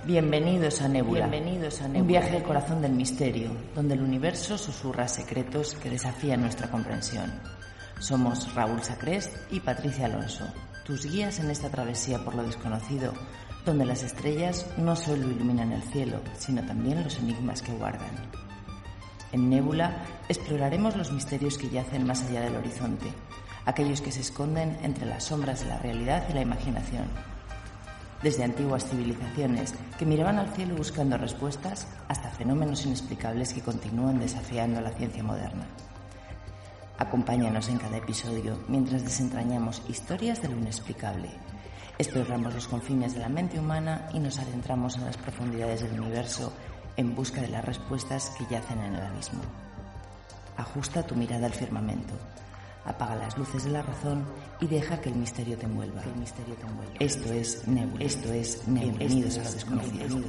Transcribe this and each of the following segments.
Bienvenidos a Nébula, un viaje al corazón del misterio, donde el universo susurra secretos que desafían nuestra comprensión. Somos Raúl Sacrest y Patricia Alonso, tus guías en esta travesía por lo desconocido, donde las estrellas no solo iluminan el cielo, sino también los enigmas que guardan. En Nébula exploraremos los misterios que yacen más allá del horizonte, aquellos que se esconden entre las sombras de la realidad y la imaginación. Desde antiguas civilizaciones que miraban al cielo buscando respuestas hasta fenómenos inexplicables que continúan desafiando a la ciencia moderna. Acompáñanos en cada episodio mientras desentrañamos historias de lo inexplicable. Exploramos los confines de la mente humana y nos adentramos en las profundidades del universo en busca de las respuestas que yacen en el abismo. Ajusta tu mirada al firmamento. Apaga las luces de la razón y deja que el misterio te envuelva. Esto es Nébula. Bienvenidos a lo desconocido.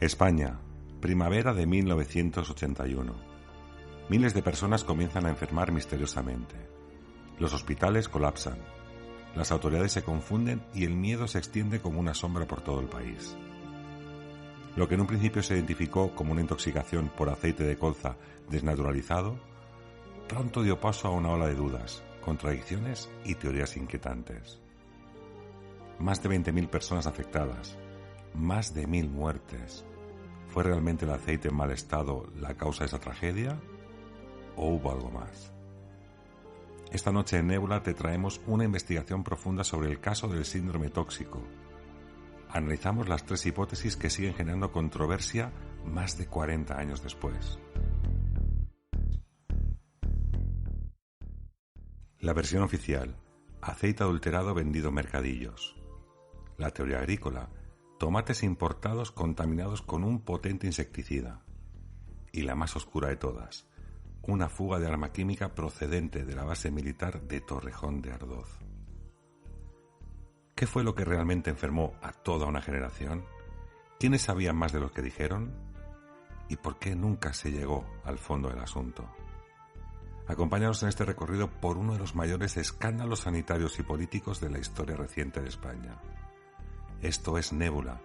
España, primavera de 1981. Miles de personas comienzan a enfermar misteriosamente. Los hospitales colapsan, las autoridades se confunden y el miedo se extiende como una sombra por todo el país. Lo que en un principio se identificó como una intoxicación por aceite de colza desnaturalizado, pronto dio paso a una ola de dudas, contradicciones y teorías inquietantes. Más de 20.000 personas afectadas, más de 1.000 muertes. ¿Fue realmente el aceite en mal estado la causa de esa tragedia? ¿O hubo algo más? Esta noche en Nébula te traemos una investigación profunda sobre el caso del síndrome tóxico. Analizamos las 3 hipótesis que siguen generando controversia más de 40 años después. La versión oficial: aceite adulterado vendido en mercadillos. La teoría agrícola: tomates importados contaminados con un potente insecticida. Y la más oscura de todas: una fuga de arma química procedente de la base militar de Torrejón de Ardoz. ¿Qué fue lo que realmente enfermó a toda una generación? ¿Quiénes sabían más de lo que dijeron? ¿Y por qué nunca se llegó al fondo del asunto? Acompáñanos en este recorrido por uno de los mayores escándalos sanitarios y políticos de la historia reciente de España. Esto es Nébula,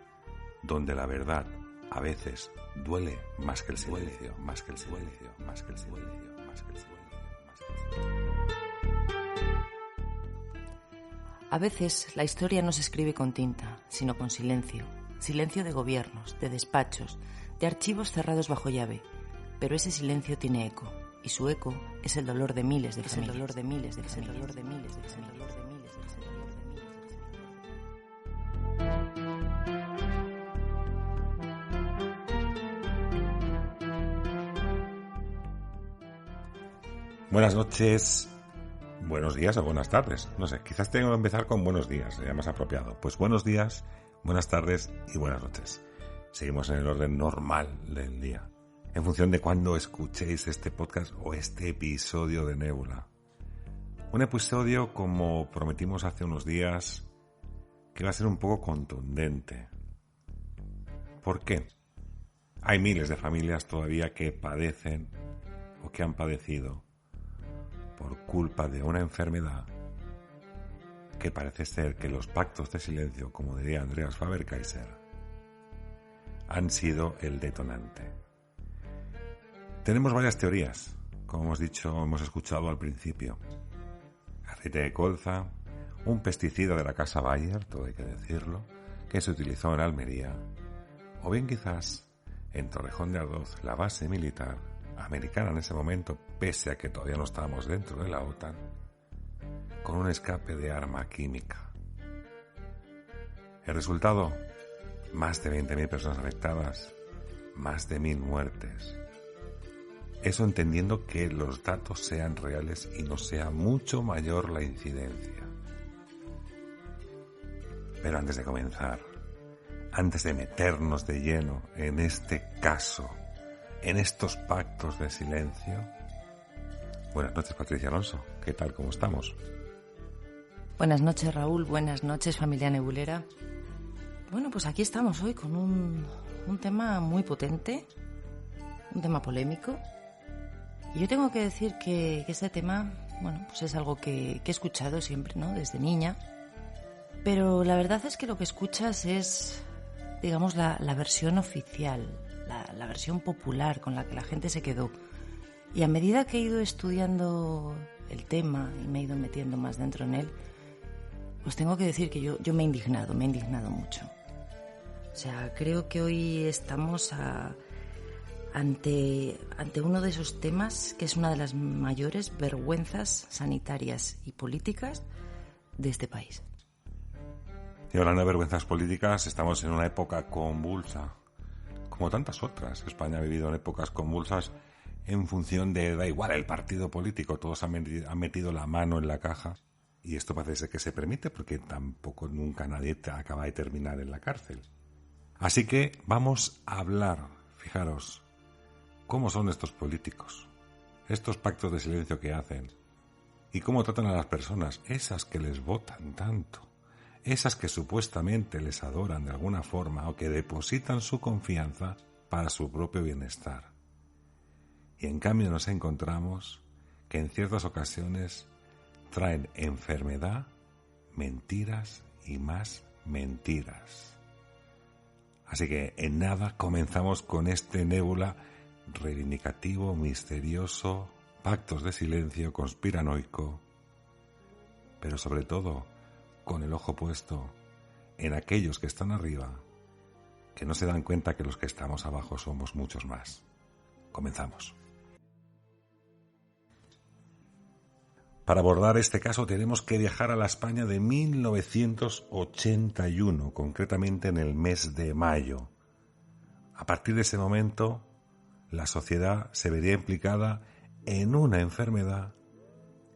donde la verdad a veces duele más que el silencio, más que el silencio, más que el silencio, más que el silencio, más que el silencio. A veces la historia no se escribe con tinta, sino con silencio. Silencio de gobiernos, de despachos, de archivos cerrados bajo llave. Pero ese silencio tiene eco, y su eco es el dolor de miles de familias. Buenas noches, buenos días o buenas tardes. No sé, quizás tengo que empezar con buenos días, sería más apropiado. Pues buenos días, buenas tardes y buenas noches. Seguimos en el orden normal del día, en función de cuándo escuchéis este podcast o este episodio de Nébula. Un episodio, como prometimos hace unos días, que va a ser un poco contundente. ¿Por qué? Hay miles de familias todavía que padecen o que han padecido por culpa de una enfermedad que parece ser que los pactos de silencio, como diría Andreas Faber-Kaiser, han sido el detonante. Tenemos varias teorías, como hemos escuchado al principio. Aceite de colza, un pesticida de la casa Bayer, todo hay que decirlo, que se utilizó en Almería, o bien quizás en Torrejón de Ardoz, la base militar americana en ese momento, pese a que todavía no estábamos dentro de la OTAN, con un escape de arma química. El resultado: más de 20.000 personas afectadas, más de 1.000 muertes. Eso entendiendo que los datos sean reales y no sea mucho mayor la incidencia. Pero antes de comenzar, antes de meternos de lleno en este caso, en estos pactos de silencio. Buenas noches, Patricia Alonso. ¿Qué tal? ¿Cómo estamos? Buenas noches, Raúl. Buenas noches, familia nebulera. Bueno, pues aquí estamos hoy con un tema muy potente, un tema polémico. Y yo tengo que decir que este tema, bueno, pues es algo que he escuchado siempre, ¿no? Desde niña. Pero la verdad es que lo que escuchas es, digamos, la versión oficial, la versión popular con la que la gente se quedó. Y a medida que he ido estudiando el tema y me he ido metiendo más dentro en él, pues tengo que decir que yo me he indignado mucho. O sea, creo que hoy estamos ante uno de esos temas que es una de las mayores vergüenzas sanitarias y políticas de este país. Y hablando de vergüenzas políticas, estamos en una época convulsa, como tantas otras. España ha vivido en épocas convulsas en función de, da igual el partido político, todos han metido la mano en la caja. Y esto parece ser que se permite porque tampoco nunca nadie acaba de terminar en la cárcel. Así que vamos a hablar, fijaros, cómo son estos políticos, estos pactos de silencio que hacen y cómo tratan a las personas, esas que les votan tanto, esas que supuestamente les adoran de alguna forma o que depositan su confianza para su propio bienestar. Y en cambio nos encontramos que en ciertas ocasiones traen enfermedad, mentiras y más mentiras. Así que en nada comenzamos con este nébula reivindicativo, misterioso, pactos de silencio, conspiranoico, pero sobre todo con el ojo puesto en aquellos que están arriba, que no se dan cuenta que los que estamos abajo somos muchos más. Comenzamos. Para abordar este caso tenemos que viajar a la España de 1981, concretamente en el mes de mayo. A partir de ese momento, la sociedad se vería implicada en una enfermedad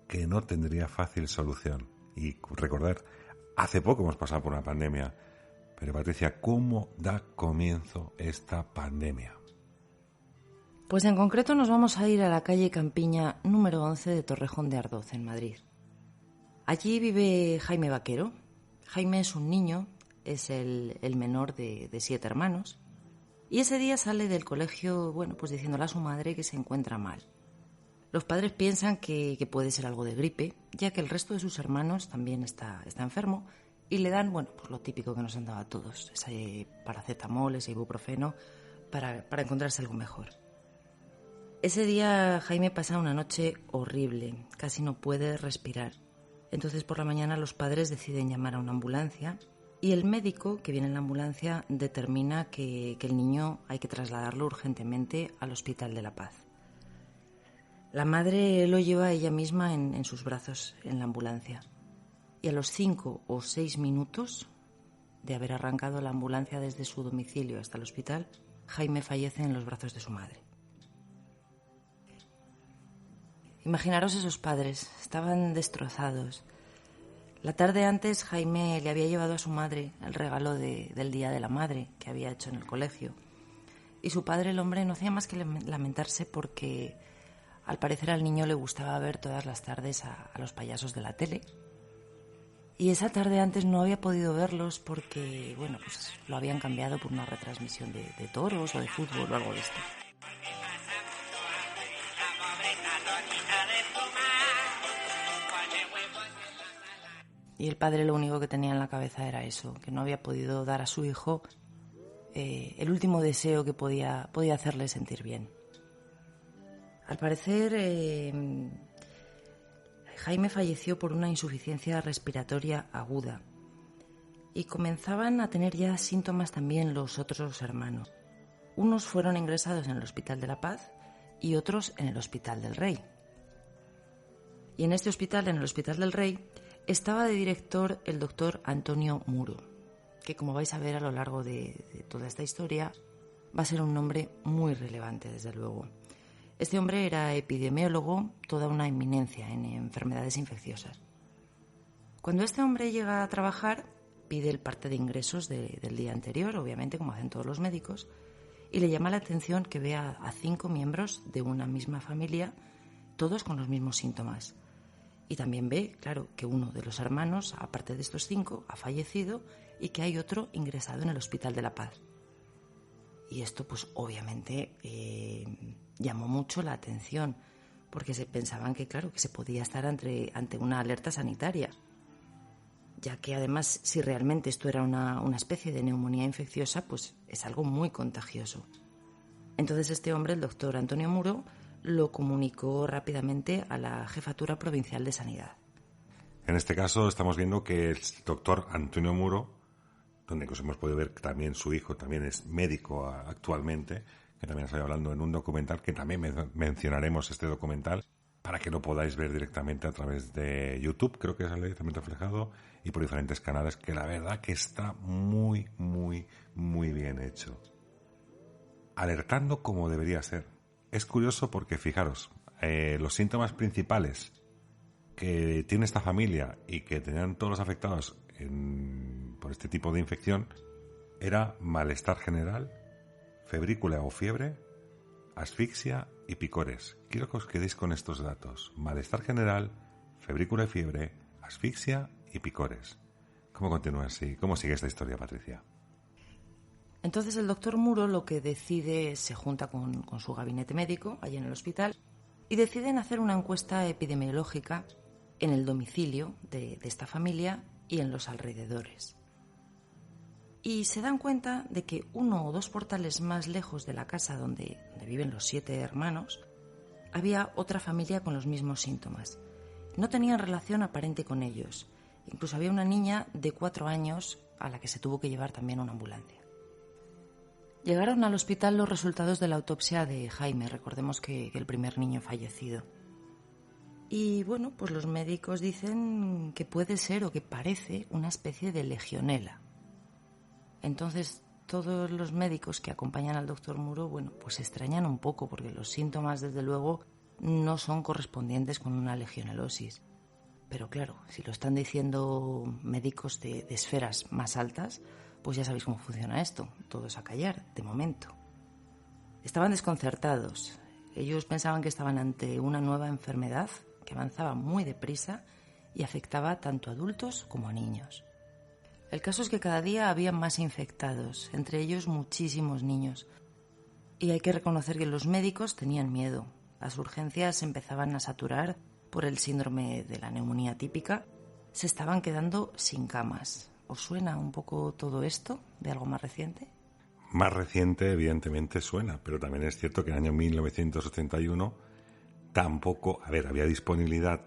que no tendría fácil solución. Y recordar, hace poco hemos pasado por una pandemia, pero Patricia, ¿cómo da comienzo esta pandemia? Pues en concreto nos vamos a ir a la calle Campiña número 11 de Torrejón de Ardoz, en Madrid. Allí vive Jaime Vaquero. Jaime es un niño, es el menor de 7 hermanos. Y ese día sale del colegio, bueno, pues diciéndole a su madre que se encuentra mal. Los padres piensan que puede ser algo de gripe, ya que el resto de sus hermanos también está enfermo, y le dan, bueno, pues lo típico que nos han dado a todos, ese paracetamol, ese ibuprofeno, para encontrarse algo mejor. Ese día Jaime pasa una noche horrible, casi no puede respirar. Entonces por la mañana los padres deciden llamar a una ambulancia y el médico que viene en la ambulancia determina que el niño hay que trasladarlo urgentemente al Hospital de la Paz. La madre lo lleva ella misma en sus brazos en la ambulancia y a los 5 o 6 minutos de haber arrancado la ambulancia desde su domicilio hasta el hospital, Jaime fallece en los brazos de su madre. Imaginaros esos padres, estaban destrozados. La tarde antes Jaime le había llevado a su madre el regalo del Día de la Madre que había hecho en el colegio. Y su padre, el hombre, no hacía más que lamentarse porque al parecer al niño le gustaba ver todas las tardes a los payasos de la tele. Y esa tarde antes no había podido verlos porque, bueno, pues lo habían cambiado por una retransmisión de toros o de fútbol o algo de esto. Y el padre lo único que tenía en la cabeza era eso, que no había podido dar a su hijo el último deseo que podía hacerle sentir bien. Al parecer, Jaime falleció por una insuficiencia respiratoria aguda y comenzaban a tener ya síntomas también los otros hermanos. Unos fueron ingresados en el Hospital de la Paz y otros en el Hospital del Rey. Y en este hospital, en el Hospital del Rey, estaba de director el doctor Antonio Muro, que como vais a ver a lo largo de toda esta historia, va a ser un nombre muy relevante, desde luego. Este hombre era epidemiólogo, toda una eminencia en enfermedades infecciosas. Cuando este hombre llega a trabajar, pide el parte de ingresos del día anterior, obviamente, como hacen todos los médicos, y le llama la atención que vea a 5 miembros de una misma familia, todos con los mismos síntomas. Y también ve, claro, que uno de los hermanos, aparte de estos 5, ha fallecido y que hay otro ingresado en el Hospital de la Paz. Y esto, pues, obviamente, llamó mucho la atención, porque se pensaban que, claro, que se podía estar ante una alerta sanitaria, ya que además, si realmente esto era una especie de neumonía infecciosa, pues es algo muy contagioso. Entonces este hombre, el doctor Antonio Muro, lo comunicó rápidamente a la Jefatura Provincial de Sanidad. En este caso estamos viendo que el doctor Antonio Muro, donde incluso hemos podido ver que también su hijo también es médico actualmente, que también estoy hablando en un documental, que también mencionaremos este documental, para que lo podáis ver directamente a través de YouTube, creo que sale directamente reflejado, y por diferentes canales, que la verdad que está muy, muy, muy bien hecho. Alertando como debería ser. Es curioso porque, fijaros, los síntomas principales que tiene esta familia y que tenían todos los afectados por este tipo de infección era malestar general, febrícula o fiebre, asfixia y picores. Quiero que os quedéis con estos datos. Malestar general, febrícula y fiebre, asfixia y picores. ¿Cómo continúa así? ¿Cómo sigue esta historia, Patricia? Entonces el doctor Muro lo que decide, se junta con su gabinete médico allí en el hospital y deciden hacer una encuesta epidemiológica en el domicilio de esta familia y en los alrededores. Y se dan cuenta de que 1 o 2 portales más lejos de la casa donde viven los 7 hermanos, había otra familia con los mismos síntomas. No tenían relación aparente con ellos. Incluso había una niña de 4 años a la que se tuvo que llevar también una ambulancia. Llegaron al hospital los resultados de la autopsia de Jaime, recordemos que el primer niño fallecido. Y bueno, pues los médicos dicen que puede ser o que parece una especie de legionela. Entonces todos los médicos que acompañan al doctor Muro, bueno, pues se extrañan un poco porque los síntomas desde luego no son correspondientes con una legionelosis. Pero claro, si lo están diciendo médicos de esferas más altas, pues ya sabéis cómo funciona esto, todos a callar, de momento. Estaban desconcertados. Ellos pensaban que estaban ante una nueva enfermedad que avanzaba muy deprisa y afectaba tanto a adultos como a niños. El caso es que cada día había más infectados, entre ellos muchísimos niños. Y hay que reconocer que los médicos tenían miedo. Las urgencias se empezaban a saturar por el síndrome de la neumonía típica. Se estaban quedando sin camas. ¿Os suena un poco todo esto de algo más reciente? Más reciente, evidentemente, suena, pero también es cierto que en el año 1981 tampoco, había disponibilidad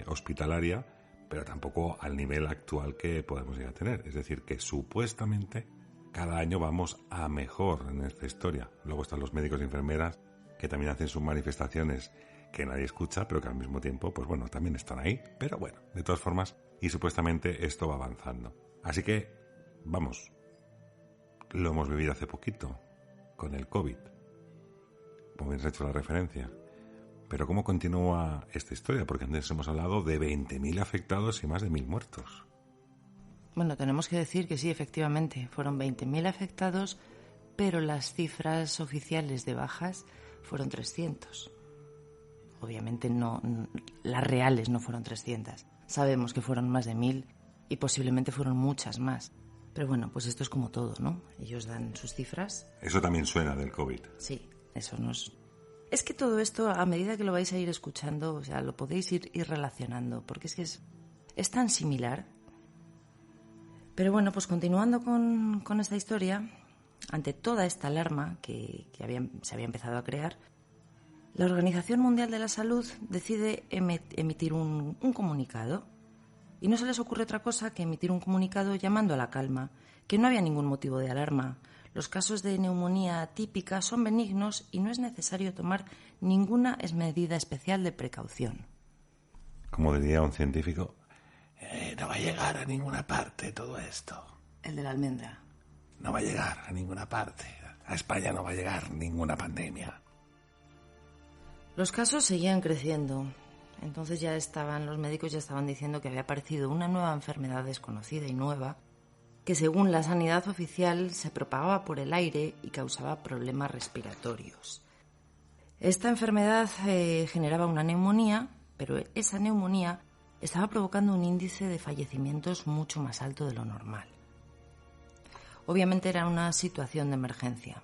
hospitalaria, pero tampoco al nivel actual que podemos llegar a tener. Es decir, que supuestamente cada año vamos a mejor en esta historia. Luego están los médicos y enfermeras que también hacen sus manifestaciones que nadie escucha, pero que al mismo tiempo, pues bueno, también están ahí. Pero bueno, de todas formas, y supuestamente esto va avanzando. Así que, vamos, lo hemos vivido hace poquito, con el COVID, como bien has hecho la referencia. Pero ¿cómo continúa esta historia? Porque antes hemos hablado de 20.000 afectados y más de 1.000 muertos. Bueno, tenemos que decir que sí, efectivamente, fueron 20.000 afectados, pero las cifras oficiales de bajas fueron 300. Obviamente no, las reales no fueron 300. Sabemos que fueron más de 1.000 y posiblemente fueron muchas más. Pero bueno, pues esto es como todo, ¿no? Ellos dan sus cifras. Eso también suena del COVID. Sí, eso nos... Es que todo esto, a medida que lo vais a ir escuchando, o sea, lo podéis ir relacionando, porque es que es tan similar. Pero bueno, pues continuando con esta historia, ante toda esta alarma que se había empezado a crear, la Organización Mundial de la Salud decide emitir un comunicado. Y no se les ocurre otra cosa que emitir un comunicado llamando a la calma, que no había ningún motivo de alarma. Los casos de neumonía típica son benignos y no es necesario tomar ninguna medida especial de precaución. Como diría un científico, no va a llegar a ninguna parte todo esto. El de la almendra. No va a llegar a ninguna parte. A España no va a llegar ninguna pandemia. Los casos seguían creciendo. Entonces los médicos ya estaban diciendo que había aparecido una nueva enfermedad desconocida y nueva que según la sanidad oficial se propagaba por el aire y causaba problemas respiratorios. Esta enfermedad generaba una neumonía, pero esa neumonía estaba provocando un índice de fallecimientos mucho más alto de lo normal. Obviamente era una situación de emergencia.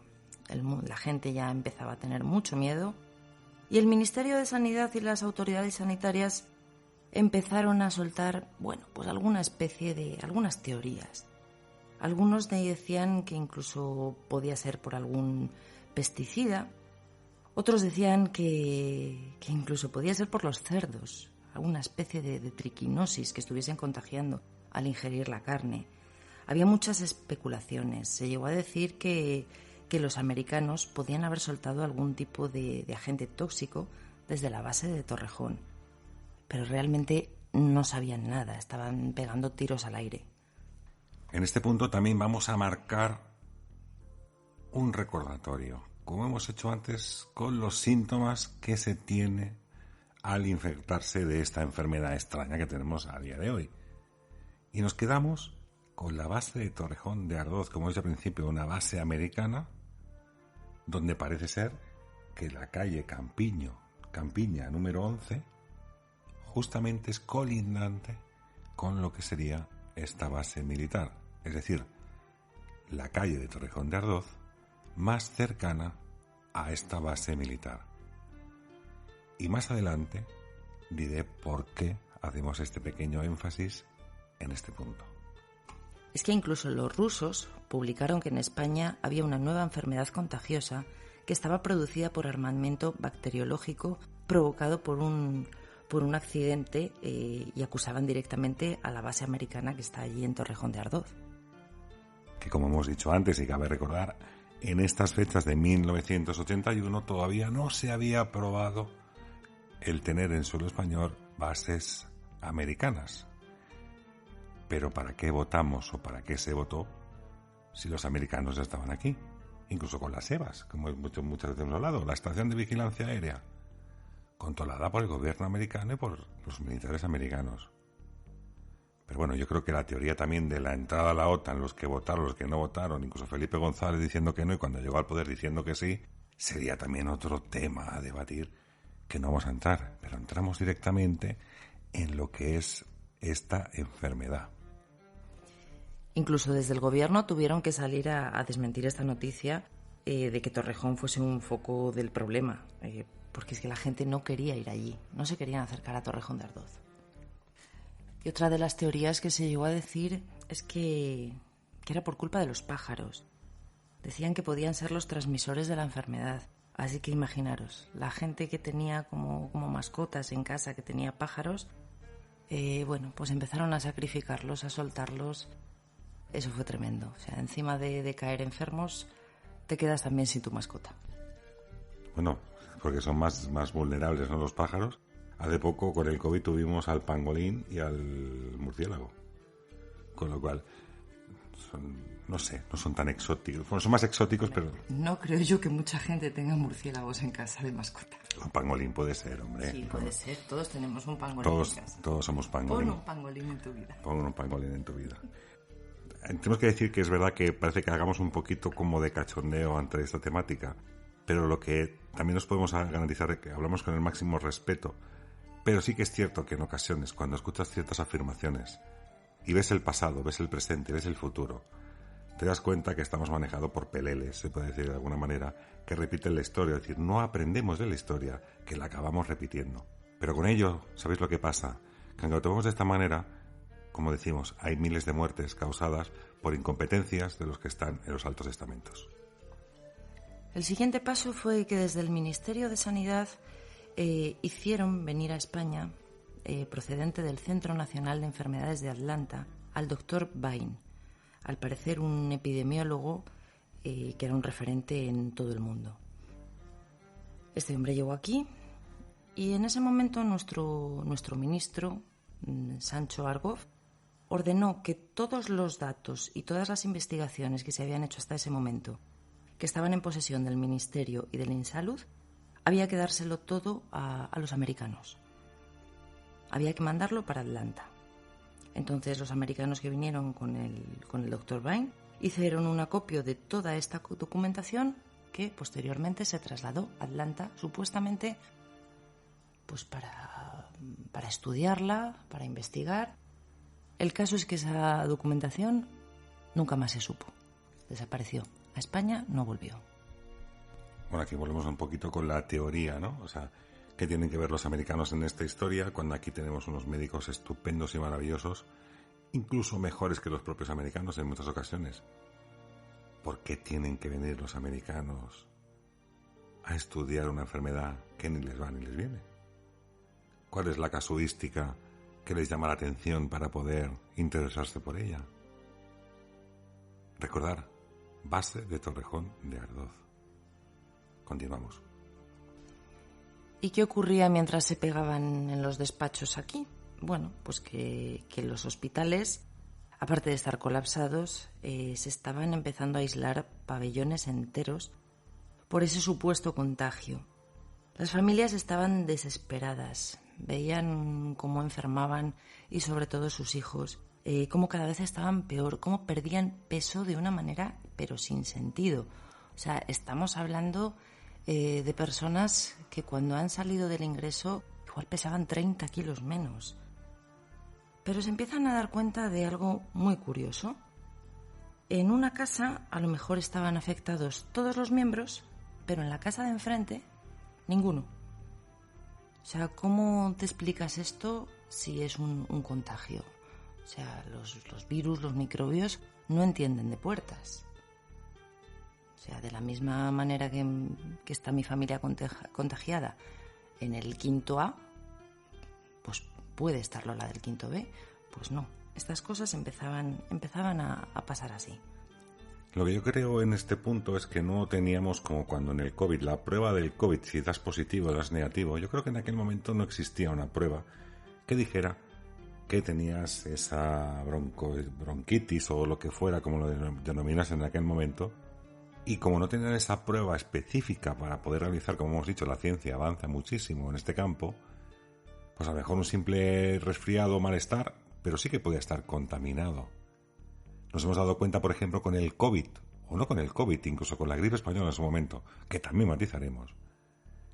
La gente ya empezaba a tener mucho miedo y el Ministerio de Sanidad y las autoridades sanitarias empezaron a soltar, pues algunas teorías. Algunos decían que incluso podía ser por algún pesticida, otros decían que incluso podía ser por los cerdos, alguna especie de triquinosis que estuviesen contagiando al ingerir la carne. Había muchas especulaciones. Se llegó a decir que los americanos podían haber soltado algún tipo de agente tóxico desde la base de Torrejón, pero realmente no sabían nada, estaban pegando tiros al aire. En este punto también vamos a marcar un recordatorio, como hemos hecho antes, con los síntomas que se tiene al infectarse de esta enfermedad extraña que tenemos a día de hoy. Y nos quedamos con la base de Torrejón de Ardoz, como he dicho al principio, una base americana, donde parece ser que la calle Campiña número 11, justamente es colindante con lo que sería esta base militar, es decir, la calle de Torrejón de Ardoz más cercana a esta base militar. Y más adelante diré por qué hacemos este pequeño énfasis en este punto. Es que incluso los rusos publicaron que en España había una nueva enfermedad contagiosa que estaba producida por armamento bacteriológico provocado por un accidente y acusaban directamente a la base americana que está allí en Torrejón de Ardoz. Que como hemos dicho antes y cabe recordar, en estas fechas de 1981 todavía no se había aprobado el tener en suelo español bases americanas. Pero ¿para qué votamos o para qué se votó si los americanos ya estaban aquí? Incluso con las EVAs, como muchas veces hemos hablado, la estación de vigilancia aérea, controlada por el gobierno americano y por los militares americanos. Pero bueno, yo creo que la teoría también de la entrada a la OTAN, los que votaron, los que no votaron, incluso Felipe González diciendo que no y cuando llegó al poder diciendo que sí, sería también otro tema a debatir que no vamos a entrar, pero entramos directamente en lo que es esta enfermedad. Incluso desde el gobierno tuvieron que salir a desmentir esta noticia de que Torrejón fuese un foco del problema, porque es que la gente no quería ir allí, no se querían acercar a Torrejón de Ardoz. Y otra de las teorías que se llegó a decir es que era por culpa de los pájaros. Decían que podían ser los transmisores de la enfermedad. Así que imaginaros, la gente que tenía como mascotas en casa, que tenía pájaros, pues empezaron a sacrificarlos, a soltarlos. Eso fue tremendo. O sea, encima de caer enfermos, te quedas también sin tu mascota. Bueno, porque son más vulnerables, ¿no?, los pájaros. Hace poco con el COVID tuvimos al pangolín y al murciélago. Con lo cual, no son tan exóticos. Bueno, son más exóticos, pero... No creo yo que mucha gente tenga murciélagos en casa de mascota. Un pangolín puede ser, hombre. Sí, puede ser. Todos tenemos un pangolín en casa. Todos somos pangolín. Pon un pangolín en tu vida. Pon un pangolín en tu vida. Tenemos que decir que es verdad que parece que hagamos un poquito como de cachondeo ante esta temática, pero lo que también nos podemos garantizar es que hablamos con el máximo respeto. Pero sí que es cierto que en ocasiones, cuando escuchas ciertas afirmaciones y ves el pasado, ves el presente, ves el futuro, te das cuenta que estamos manejados por peleles, se puede decir de alguna manera, que repiten la historia. Es decir, no aprendemos de la historia, que la acabamos repitiendo. Pero con ello, ¿sabéis lo que pasa? Que aunque lo tomemos de esta manera, como decimos, hay miles de muertes causadas por incompetencias de los que están en los altos estamentos. El siguiente paso fue que desde el Ministerio de Sanidad hicieron venir a España, procedente del Centro Nacional de Enfermedades de Atlanta, al doctor Bain, al parecer un epidemiólogo que era un referente en todo el mundo. Este hombre llegó aquí y en ese momento nuestro ministro, Sancho Argoz, ordenó que todos los datos y todas las investigaciones que se habían hecho hasta ese momento, que estaban en posesión del Ministerio y del INSALUD, había que dárselo todo a los americanos. había que mandarlo para Atlanta. Entonces los americanos que vinieron con el Dr. Vine hicieron un acopio de toda esta documentación que posteriormente se trasladó a Atlanta, supuestamente pues para estudiarla, para investigar. El caso es que esa documentación nunca más se supo. Desapareció. A España no volvió. Bueno, aquí volvemos un poquito con la teoría, ¿no? O sea, ¿qué tienen que ver los americanos en esta historia cuando aquí tenemos unos médicos estupendos y maravillosos, incluso mejores que los propios americanos en muchas ocasiones? ¿Por qué tienen que venir los americanos a estudiar una enfermedad que ni les va ni les viene? ¿Cuál es la casuística que les llama la atención para poder interesarse por ella? Recordar, base de Torrejón de Ardoz. Continuamos. ¿Y qué ocurría mientras se pegaban en los despachos aquí? Bueno, pues que los hospitales, aparte de estar colapsados, se estaban empezando a aislar pabellones enteros por ese supuesto contagio. Las familias estaban desesperadas, veían cómo enfermaban y sobre todo sus hijos, cómo cada vez estaban peor, cómo perdían peso de una manera pero sin sentido. O sea, estamos hablando de personas que cuando han salido del ingreso igual pesaban 30 kilos menos. Pero se empiezan a dar cuenta de algo muy curioso. En una casa a lo mejor estaban afectados todos los miembros, pero en la casa de enfrente ninguno. O sea, ¿cómo te explicas esto si es un contagio? O sea, los virus, los microbios no entienden de puertas. O sea, de la misma manera que está mi familia contagiada en el quinto A, pues puede estarlo la del quinto B. Pues no, estas cosas empezaban a pasar así. Lo que yo creo en este punto es que no teníamos como cuando en el COVID, la prueba del COVID, si das positivo o das negativo. Yo creo que en aquel momento no existía una prueba que dijera que tenías esa bronquitis o lo que fuera, como lo denominas en aquel momento. Y como no tenían esa prueba específica para poder realizar, como hemos dicho, la ciencia avanza muchísimo en este campo, pues a lo mejor un simple resfriado o malestar, pero sí que podía estar contaminado. Nos hemos dado cuenta, por ejemplo, con el COVID, o no con el COVID, incluso con la gripe española en su momento, que también matizaremos,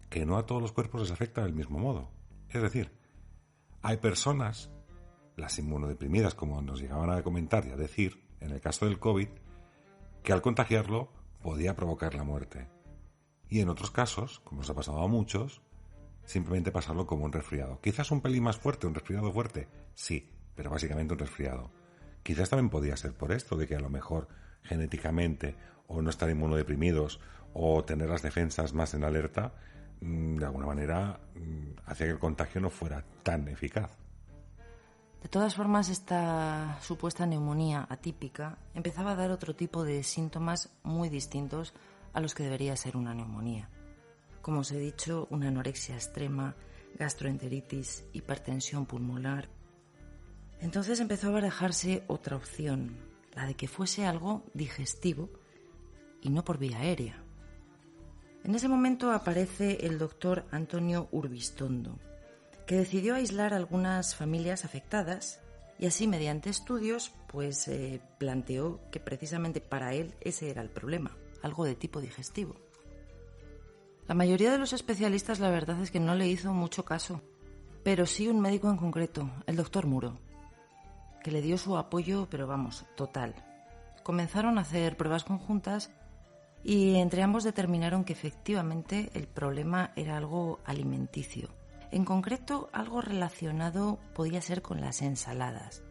que no a todos los cuerpos les afecta del mismo modo. Es decir, hay personas, las inmunodeprimidas, como nos llegaban a comentar y a decir, en el caso del COVID, que al contagiarlo podía provocar la muerte. Y en otros casos, como nos ha pasado a muchos, simplemente pasarlo como un resfriado. Quizás un pelín más fuerte, un resfriado fuerte, sí, pero básicamente un resfriado. Quizás también podía ser por esto, de que a lo mejor genéticamente, o no estar inmunodeprimidos, o tener las defensas más en alerta, de alguna manera hacía que el contagio no fuera tan eficaz. De todas formas, esta supuesta neumonía atípica empezaba a dar otro tipo de síntomas muy distintos a los que debería ser una neumonía. Como os he dicho, una anorexia extrema, gastroenteritis, hipertensión pulmonar. Entonces empezó a barajarse otra opción, la de que fuese algo digestivo y no por vía aérea. En ese momento aparece el doctor Antonio Urbistondo, que decidió aislar a algunas familias afectadas y así mediante estudios pues planteó que precisamente para él ese era el problema, algo de tipo digestivo. La mayoría de los especialistas la verdad es que no le hizo mucho caso, pero sí un médico en concreto, el doctor Muro, que le dio su apoyo, pero vamos, total. Comenzaron a hacer pruebas conjuntas y entre ambos determinaron que efectivamente el problema era algo alimenticio. En concreto, algo relacionado podía ser con las ensaladas.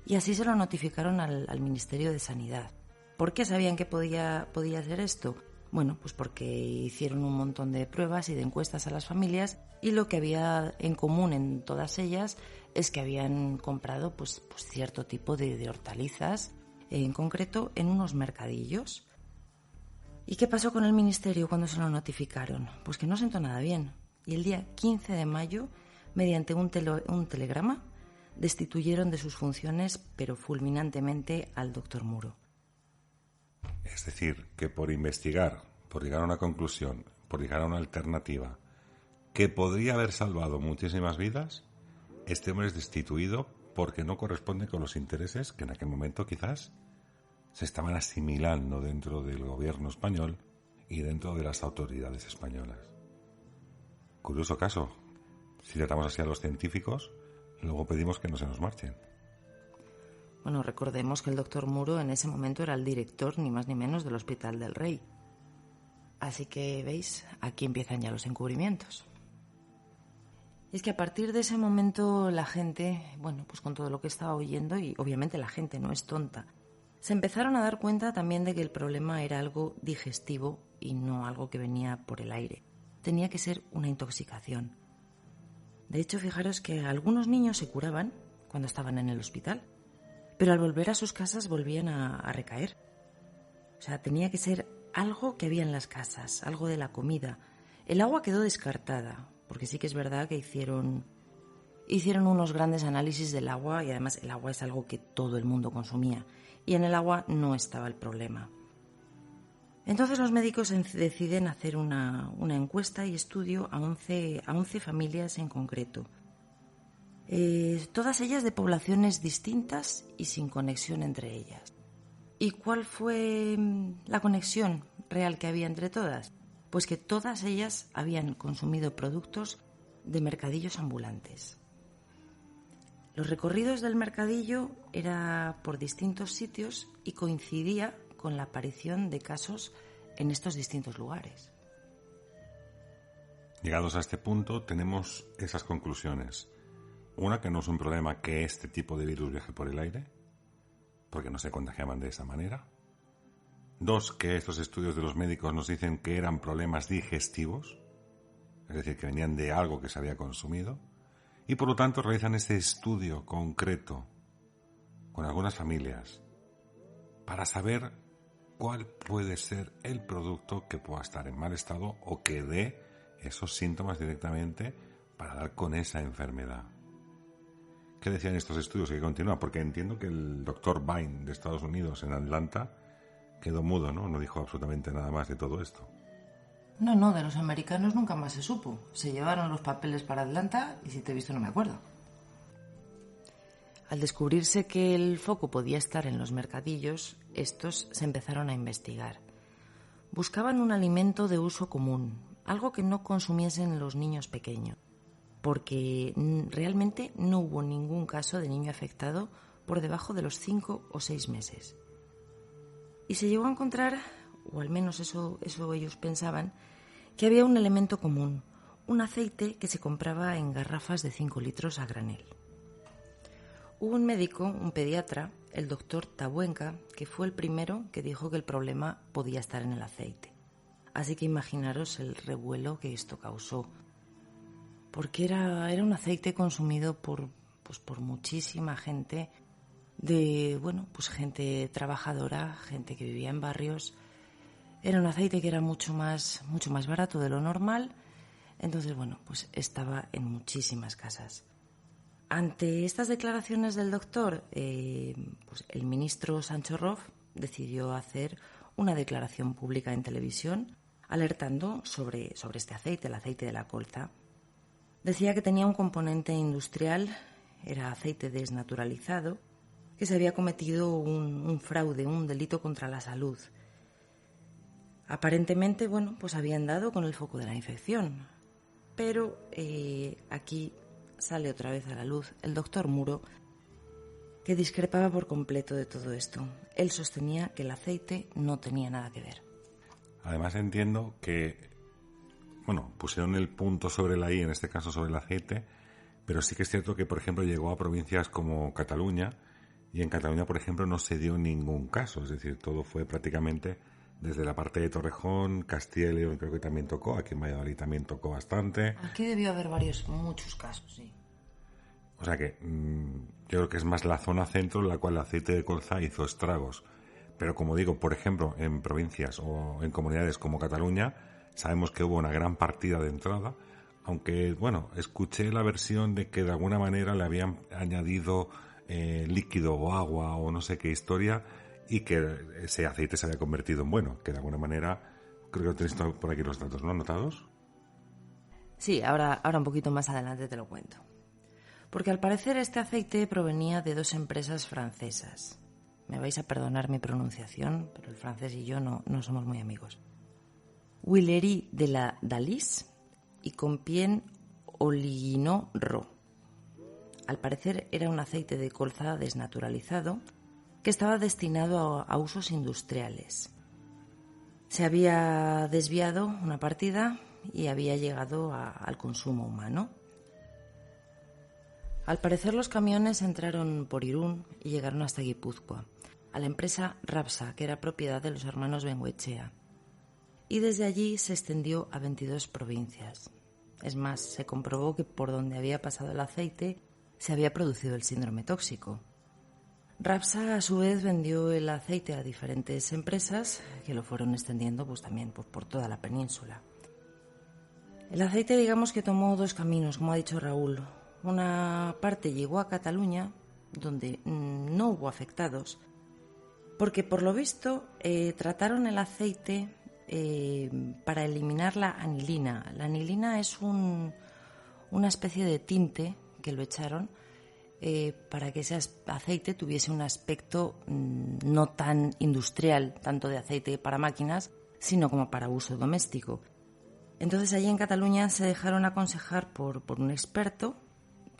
Y así se lo notificaron al Ministerio de Sanidad. ¿Por qué sabían que podía ser esto? Bueno, pues porque hicieron un montón de pruebas y de encuestas a las familias y lo que había en común en todas ellas es que habían comprado pues cierto tipo de hortalizas, en concreto en unos mercadillos. ¿Y qué pasó con el ministerio cuando se lo notificaron? Pues que no sentó nada bien. Y el día 15 de mayo, mediante un telegrama, destituyeron de sus funciones, pero fulminantemente, al doctor Muro. Es decir, que por investigar, por llegar a una conclusión, por llegar a una alternativa, que podría haber salvado muchísimas vidas, este hombre es destituido porque no corresponde con los intereses que en aquel momento quizás se estaban asimilando dentro del gobierno español y dentro de las autoridades españolas. Curioso caso, si tratamos así a los científicos, luego pedimos que no se nos marchen. Bueno, recordemos que el doctor Muro en ese momento era el director, ni más ni menos, del Hospital del Rey. Así que, ¿veis? Aquí empiezan ya los encubrimientos. Y es que a partir de ese momento la gente, bueno, pues con todo lo que estaba oyendo, y obviamente la gente no es tonta, se empezaron a dar cuenta también de que el problema era algo digestivo y no algo que venía por el aire. Tenía que ser una intoxicación. De hecho, fijaros que algunos niños se curaban cuando estaban en el hospital, pero al volver a sus casas volvían a recaer. O sea, tenía que ser algo que había en las casas, algo de la comida. El agua quedó descartada, porque sí que es verdad que hicieron unos grandes análisis del agua y además el agua es algo que todo el mundo consumía y en el agua no estaba el problema. Entonces los médicos deciden hacer una encuesta y estudio a 11 familias en concreto. Todas ellas de poblaciones distintas y sin conexión entre ellas. ¿Y cuál fue la conexión real que había entre todas? Pues que todas ellas habían consumido productos de mercadillos ambulantes. Los recorridos del mercadillo era por distintos sitios y coincidía con la aparición de casos en estos distintos lugares. Llegados a este punto, tenemos esas conclusiones. Una, que no es un problema que este tipo de virus viaje por el aire, porque no se contagiaban de esa manera. Dos, que estos estudios de los médicos nos dicen que eran problemas digestivos, es decir, que venían de algo que se había consumido, y por lo tanto realizan ese estudio concreto con algunas familias para saber cuál puede ser el producto que pueda estar en mal estado o que dé esos síntomas directamente para dar con esa enfermedad. ¿Qué decían estos estudios que continúan? Porque entiendo que el doctor Vine de Estados Unidos en Atlanta quedó mudo, ¿no? No dijo absolutamente nada más de todo esto. No, de los americanos nunca más se supo. Se llevaron los papeles para Atlanta y si te he visto no me acuerdo. Al descubrirse que el foco podía estar en los mercadillos, estos se empezaron a investigar. Buscaban un alimento de uso común, algo que no consumiesen los niños pequeños, porque realmente no hubo ningún caso de niño afectado por debajo de los 5 o 6 meses. Y se llegó a encontrar, o al menos eso ellos pensaban, que había un elemento común, un aceite que se compraba en garrafas de 5 litros a granel. Hubo un médico, un pediatra, el doctor Tabuenca, que fue el primero que dijo que el problema podía estar en el aceite. Así que imaginaros el revuelo que esto causó, porque era un aceite consumido por muchísima gente, gente trabajadora, gente que vivía en barrios. Era un aceite que era mucho más barato de lo normal, entonces estaba en muchísimas casas. Ante estas declaraciones del doctor, el ministro Sancho Roff decidió hacer una declaración pública en televisión alertando sobre este aceite, el aceite de la colza. Decía que tenía un componente industrial, era aceite desnaturalizado, que se había cometido un fraude, un delito contra la salud. Aparentemente, habían dado con el foco de la infección. Pero aquí sale otra vez a la luz el doctor Muro, que discrepaba por completo de todo esto. Él sostenía que el aceite no tenía nada que ver. Además entiendo que, pusieron el punto sobre la I, en este caso sobre el aceite, pero sí que es cierto que, por ejemplo, llegó a provincias como Cataluña, y en Cataluña, por ejemplo, no se dio ningún caso, es decir, todo fue prácticamente desde la parte de Torrejón, Castilla y León creo que también tocó, aquí en Valladolid también tocó bastante. Aquí debió haber muchos casos, sí. O sea que yo creo que es más la zona centro en la cual el aceite de colza hizo estragos. Pero como digo, por ejemplo, en provincias o en comunidades como Cataluña, sabemos que hubo una gran partida de entrada, aunque, escuché la versión de que de alguna manera le habían añadido líquido o agua o no sé qué historia, y que ese aceite se había convertido en que de alguna manera, creo que tenéis por aquí los datos, ¿no? ¿Anotados? Sí, ahora un poquito más adelante te lo cuento. porque al parecer este aceite provenía de 2 empresas francesas. Me vais a perdonar mi pronunciación, pero el francés y yo no somos muy amigos. Huilery de la Dalis y Compien Oliguinot Ro. Al parecer era un aceite de colza desnaturalizado que estaba destinado a usos industriales. Se había desviado una partida y había llegado al consumo humano. Al parecer los camiones entraron por Irún y llegaron hasta Guipúzcoa, a la empresa Rapsa, que era propiedad de los hermanos Bengoechea. Y desde allí se extendió a 22 provincias. Es más, se comprobó que por donde había pasado el aceite se había producido el síndrome tóxico. Rapsa a su vez vendió el aceite a diferentes empresas que lo fueron extendiendo pues también por toda la península. El aceite, digamos que tomó 2 caminos, como ha dicho Raúl. Una parte llegó a Cataluña, donde no hubo afectados, porque por lo visto trataron el aceite para eliminar la anilina. La anilina es una especie de tinte que lo echaron para que ese aceite tuviese un aspecto no tan industrial, tanto de aceite para máquinas, sino como para uso doméstico. Entonces allí en Cataluña se dejaron aconsejar por un experto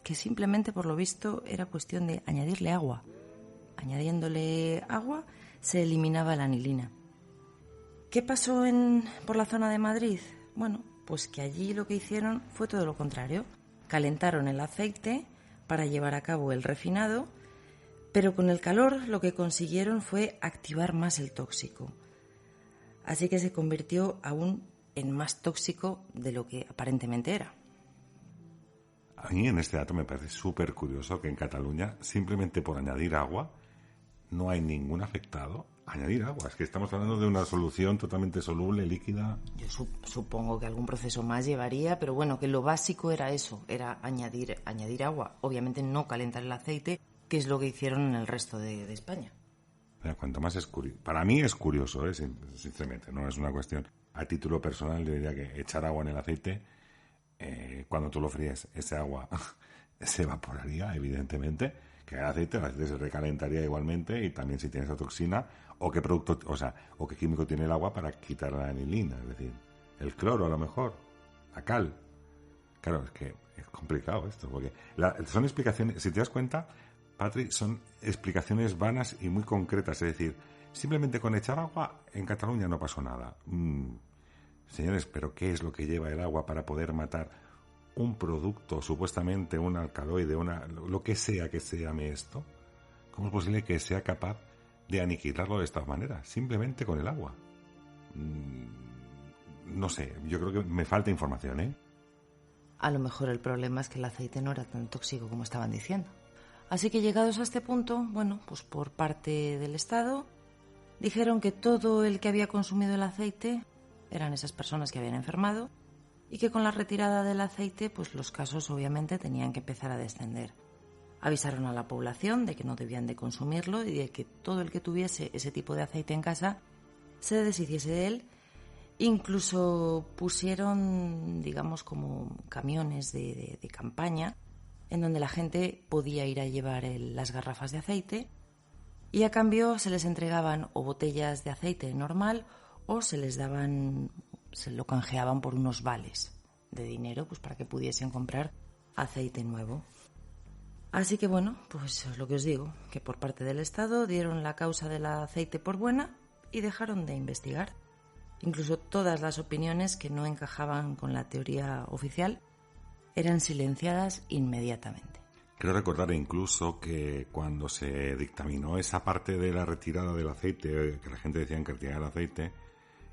que simplemente, por lo visto, era cuestión de añadirle agua. Añadiéndole agua se eliminaba la anilina. ¿Qué pasó por la zona de Madrid? Bueno, pues que allí lo que hicieron fue todo lo contrario. Calentaron el aceite para llevar a cabo el refinado, pero con el calor lo que consiguieron fue activar más el tóxico. Así que se convirtió aún en más tóxico de lo que aparentemente era. A mí en este dato me parece súper curioso que en Cataluña, simplemente por añadir agua, no hay ningún afectado. Añadir agua, es que estamos hablando de una solución totalmente soluble, líquida. Yo supongo que algún proceso más llevaría, pero bueno, que lo básico era eso, era añadir agua. Obviamente no calentar el aceite, que es lo que hicieron en el resto de España. Mira, cuanto más es curioso. Para mí es curioso, sinceramente, no es una cuestión. A título personal, yo diría que echar agua en el aceite, cuando tú lo fríes, ese agua se evaporaría, evidentemente, que el aceite se recalentaría igualmente, y también si tiene esa toxina, o qué producto, o qué químico tiene el agua para quitar la anilina, es decir, el cloro a lo mejor, la cal. Claro, es que es complicado esto, porque son explicaciones, si te das cuenta, Patri, son explicaciones vanas y muy concretas, es decir, simplemente con echar agua en Cataluña no pasó nada. Señores, pero ¿qué es lo que lleva el agua para poder matar un producto, supuestamente un alcaloide, lo que sea que se llame esto? ¿Cómo es posible que sea capaz de aniquilarlo de esta manera? Simplemente con el agua. No sé, yo creo que me falta información, ¿eh? A lo mejor el problema es que el aceite no era tan tóxico como estaban diciendo. Así que llegados a este punto, bueno, pues por parte del Estado, dijeron que todo el que había consumido el aceite eran esas personas que habían enfermado, y que con la retirada del aceite, pues los casos obviamente tenían que empezar a descender. Avisaron a la población de que no debían de consumirlo y de que todo el que tuviese ese tipo de aceite en casa se deshiciese de él. Incluso pusieron, digamos, como camiones de campaña en donde la gente podía ir a llevar las garrafas de aceite, y a cambio se les entregaban o botellas de aceite normal o se lo canjeaban por unos vales de dinero, pues para que pudiesen comprar aceite nuevo. Así que bueno, pues es lo que os digo, que por parte del Estado dieron la causa del aceite por buena y dejaron de investigar. Incluso todas las opiniones que no encajaban con la teoría oficial eran silenciadas inmediatamente. Creo recordar incluso que cuando se dictaminó esa parte de la retirada del aceite, que la gente decía que retirara el aceite,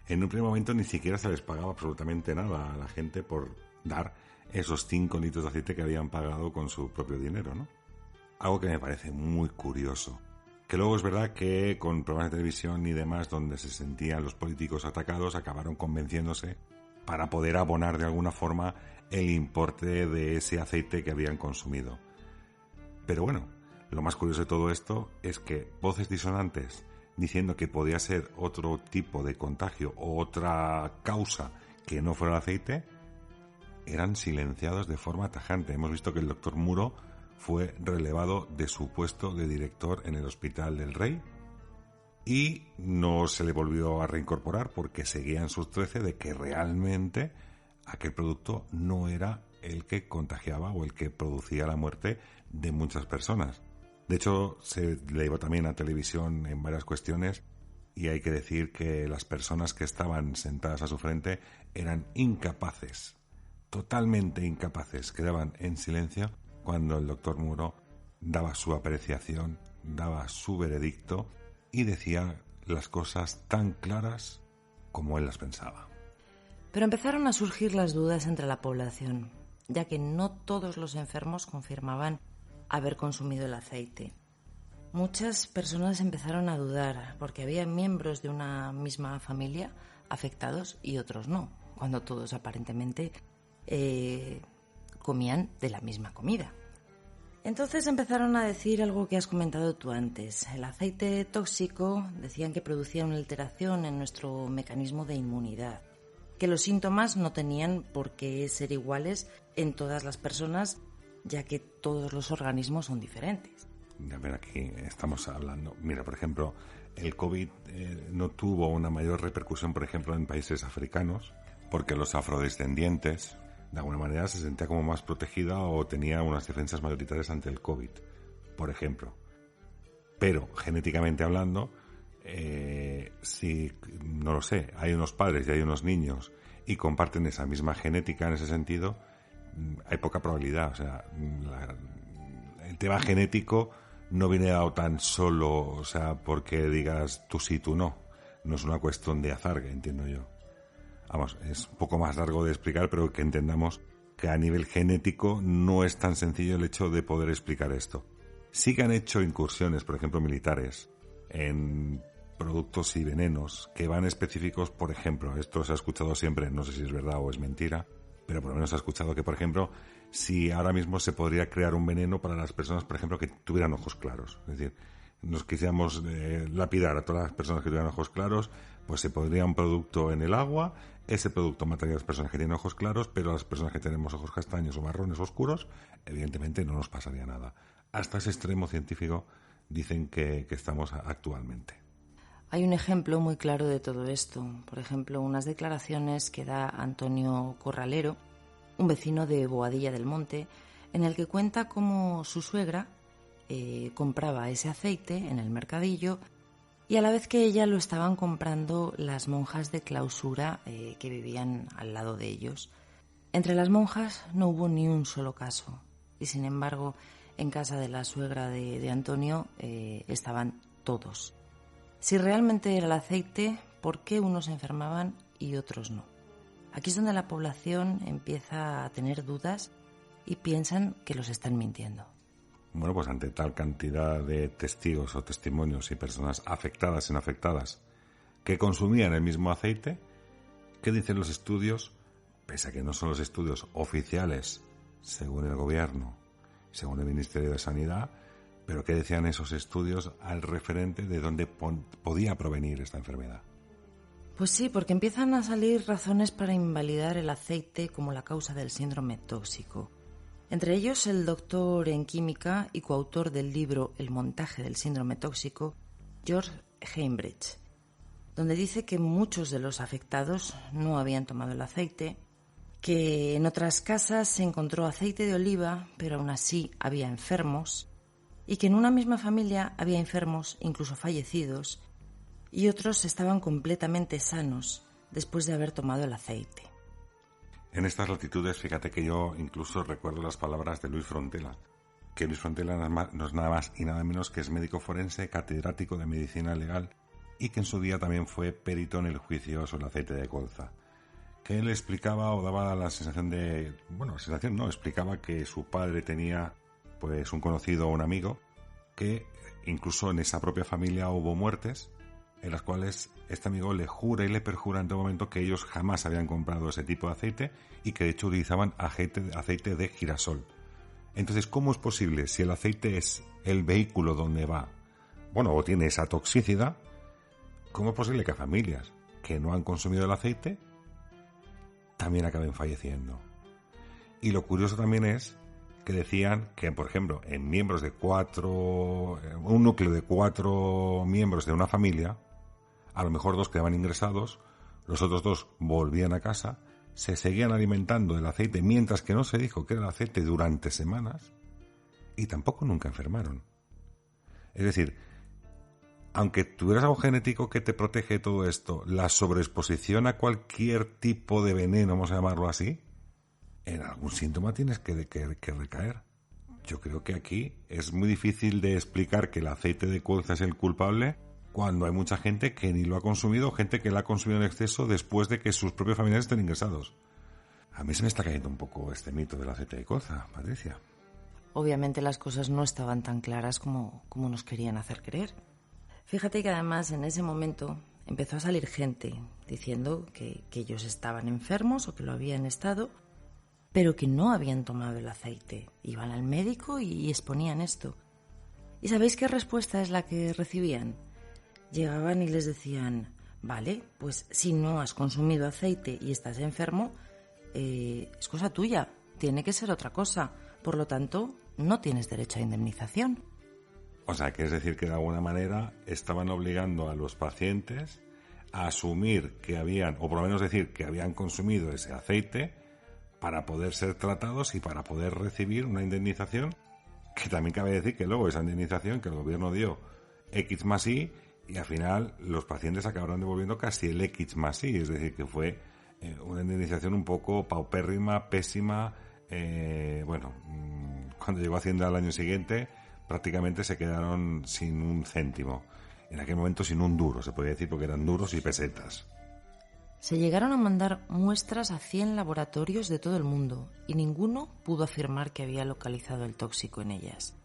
en un primer momento ni siquiera se les pagaba absolutamente nada a la gente por dar esos 5 litros de aceite que habían pagado con su propio dinero, ¿no? Algo que me parece muy curioso. Que luego es verdad que con programas de televisión y demás donde se sentían los políticos atacados, acabaron convenciéndose para poder abonar de alguna forma el importe de ese aceite que habían consumido. Pero bueno, lo más curioso de todo esto es que voces disonantes diciendo que podía ser otro tipo de contagio o otra causa que no fuera el aceite, eran silenciados de forma tajante. Hemos visto que el doctor Muro fue relevado de su puesto de director en el Hospital del Rey y no se le volvió a reincorporar porque seguía en sus 13 de que realmente aquel producto no era el que contagiaba o el que producía la muerte de muchas personas. De hecho, se le llevó también a televisión en varias cuestiones y hay que decir que las personas que estaban sentadas a su frente eran incapaces, totalmente incapaces, quedaban en silencio cuando el doctor Muro daba su apreciación, daba su veredicto y decía las cosas tan claras como él las pensaba. Pero empezaron a surgir las dudas entre la población, ya que no todos los enfermos confirmaban haber consumido el aceite. Muchas personas empezaron a dudar porque había miembros de una misma familia afectados y otros no, cuando todos aparentemente comían de la misma comida. Entonces empezaron a decir algo que has comentado tú antes. El aceite tóxico decían que producía una alteración en nuestro mecanismo de inmunidad, que los síntomas no tenían por qué ser iguales en todas las personas, ya que todos los organismos son diferentes. A ver, aquí estamos hablando. Mira, por ejemplo, el COVID no tuvo una mayor repercusión, por ejemplo, en países africanos, porque los afrodescendientes, de alguna manera, se sentían como más protegida o tenía unas defensas mayoritarias ante el COVID, por ejemplo. Pero, genéticamente hablando, si, no lo sé, hay unos padres y hay unos niños y comparten esa misma genética en ese sentido, hay poca probabilidad. O sea, el tema genético no viene dado tan solo, o sea, porque digas tú sí, tú no. No es una cuestión de azar, que entiendo yo. Vamos, es un poco más largo de explicar, pero que entendamos que a nivel genético no es tan sencillo el hecho de poder explicar esto. Sí que han hecho incursiones, por ejemplo, militares, en productos y venenos que van específicos, por ejemplo, esto se ha escuchado siempre, no sé si es verdad o es mentira, pero por lo menos se ha escuchado que, por ejemplo, si ahora mismo se podría crear un veneno para las personas, por ejemplo, que tuvieran ojos claros. Es decir, nos quisiéramos lapidar a todas las personas que tuvieran ojos claros, pues se pondría un producto en el agua, ese producto mataría a las personas que tienen ojos claros, pero a las personas que tenemos ojos castaños o marrones oscuros, evidentemente no nos pasaría nada. Hasta ese extremo científico dicen que estamos actualmente. Hay un ejemplo muy claro de todo esto. Por ejemplo, unas declaraciones que da Antonio Corralero, un vecino de Boadilla del Monte, en el que cuenta cómo su suegra compraba ese aceite en el mercadillo y a la vez que ella lo estaban comprando las monjas de clausura que vivían al lado de ellos. Entre las monjas no hubo ni un solo caso y sin embargo en casa de la suegra de Antonio estaban todos. Si realmente era el aceite, ¿por qué unos se enfermaban y otros no? Aquí es donde la población empieza a tener dudas y piensan que los están mintiendo. Bueno, pues ante tal cantidad de testigos o testimonios y personas afectadas y no afectadas que consumían el mismo aceite, ¿qué dicen los estudios? Pese a que no son los estudios oficiales, según el gobierno, según el Ministerio de Sanidad, pero ¿qué decían esos estudios al referente de dónde podía provenir esta enfermedad? Pues sí, porque empiezan a salir razones para invalidar el aceite como la causa del síndrome tóxico. Entre ellos el doctor en química y coautor del libro El montaje del síndrome tóxico, George Heimbrecht, donde dice que muchos de los afectados no habían tomado el aceite, que en otras casas se encontró aceite de oliva, pero aún así había enfermos, y que en una misma familia había enfermos, incluso fallecidos, y otros estaban completamente sanos después de haber tomado el aceite. En estas latitudes, fíjate que yo incluso recuerdo las palabras de Luis Frontela, que Luis Frontela no es nada más y nada menos que es médico forense, catedrático de medicina legal y que en su día también fue perito en el juicio sobre el aceite de colza. Que él explicaba o daba la sensación de... explicaba que su padre tenía pues un conocido o un amigo que incluso en esa propia familia hubo muertes en las cuales este amigo le jura y le perjura en todo momento que ellos jamás habían comprado ese tipo de aceite y que de hecho utilizaban aceite de girasol. Entonces, ¿cómo es posible si el aceite es el vehículo donde va, o tiene esa toxicidad, cómo es posible que familias que no han consumido el aceite también acaben falleciendo? Y lo curioso también es que decían que, por ejemplo, en miembros de un núcleo de 4 miembros de una familia, a lo mejor 2 quedaban ingresados, los otros 2 volvían a casa, se seguían alimentando del aceite, mientras que no se dijo que era el aceite, durante semanas, y tampoco nunca enfermaron. Es decir, aunque tuvieras algo genético que te protege de todo esto, la sobreexposición a cualquier tipo de veneno, vamos a llamarlo así, en algún síntoma tienes que recaer. Yo creo que aquí es muy difícil de explicar que el aceite de colza es el culpable cuando hay mucha gente que ni lo ha consumido, gente que lo ha consumido en exceso después de que sus propios familiares estén ingresados. A mí se me está cayendo un poco este mito del aceite de colza, Patricia. Obviamente las cosas no estaban tan claras como nos querían hacer creer. Fíjate que además en ese momento empezó a salir gente diciendo que ellos estaban enfermos o que lo habían estado, pero que no habían tomado el aceite. Iban al médico y exponían esto. ¿Y sabéis qué respuesta es la que recibían? Llegaban y les decían, vale, pues si no has consumido aceite y estás enfermo, es cosa tuya, tiene que ser otra cosa. Por lo tanto, no tienes derecho a indemnización. O sea, que es decir que de alguna manera estaban obligando a los pacientes a asumir que habían, o por lo menos decir que habían consumido ese aceite para poder ser tratados y para poder recibir una indemnización, que también cabe decir que luego esa indemnización que el gobierno dio X más Y, y al final los pacientes acabaron devolviendo casi el X más Y, es decir, que fue una indemnización un poco paupérrima, pésima. Cuando llegó Hacienda al año siguiente, prácticamente se quedaron sin un céntimo. En aquel momento sin un duro, se podía decir, porque eran duros y pesetas. Se llegaron a mandar muestras a 100 laboratorios de todo el mundo y ninguno pudo afirmar que había localizado el tóxico en ellas.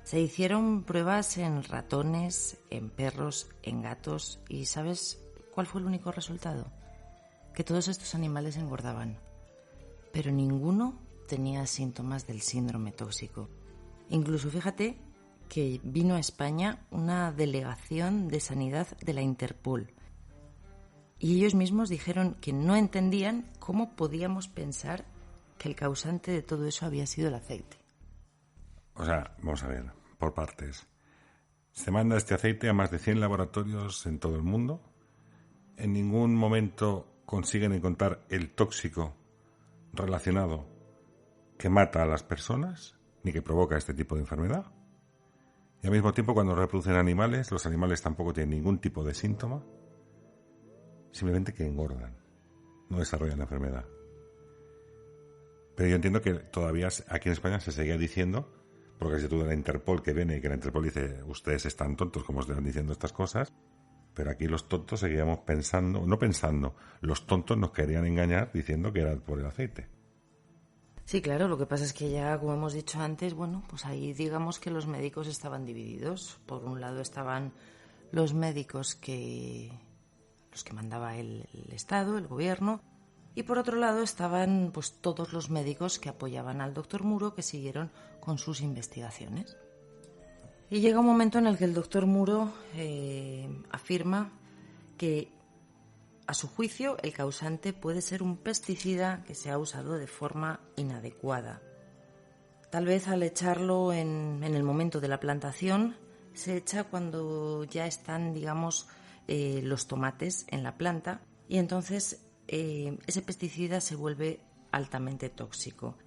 Se hicieron pruebas en ratones, en perros, en gatos y ¿sabes cuál fue el único resultado? Que todos estos animales engordaban, pero ninguno tenía síntomas del síndrome tóxico. Incluso fíjate que vino a España una delegación de sanidad de la Interpol y ellos mismos dijeron que no entendían cómo podíamos pensar que el causante de todo eso había sido el aceite. O sea, vamos a ver, por partes. Se manda este aceite a más de 100 laboratorios en todo el mundo. En ningún momento consiguen encontrar el tóxico relacionado que mata a las personas ni que provoca este tipo de enfermedad. Y al mismo tiempo, cuando reproducen animales, los animales tampoco tienen ningún tipo de síntoma, simplemente que engordan, no desarrollan la enfermedad. Pero yo entiendo que todavía aquí en España se seguía diciendo, porque si tú de la Interpol que viene y que la Interpol dice, ustedes están tontos como están diciendo estas cosas, pero aquí los tontos seguíamos los tontos nos querían engañar diciendo que era por el aceite. Sí, claro, lo que pasa es que ya, como hemos dicho antes, pues ahí digamos que los médicos estaban divididos. Por un lado estaban los médicos los que mandaba el Estado, el gobierno, y por otro lado estaban pues todos los médicos que apoyaban al doctor Muro, que siguieron con sus investigaciones. Y llega un momento en el que el doctor Muro afirma que, a su juicio, el causante puede ser un pesticida que se ha usado de forma inadecuada. Tal vez al echarlo en el momento de la plantación, se echa cuando ya están, digamos, los tomates en la planta, y entonces ese pesticida se vuelve altamente tóxico.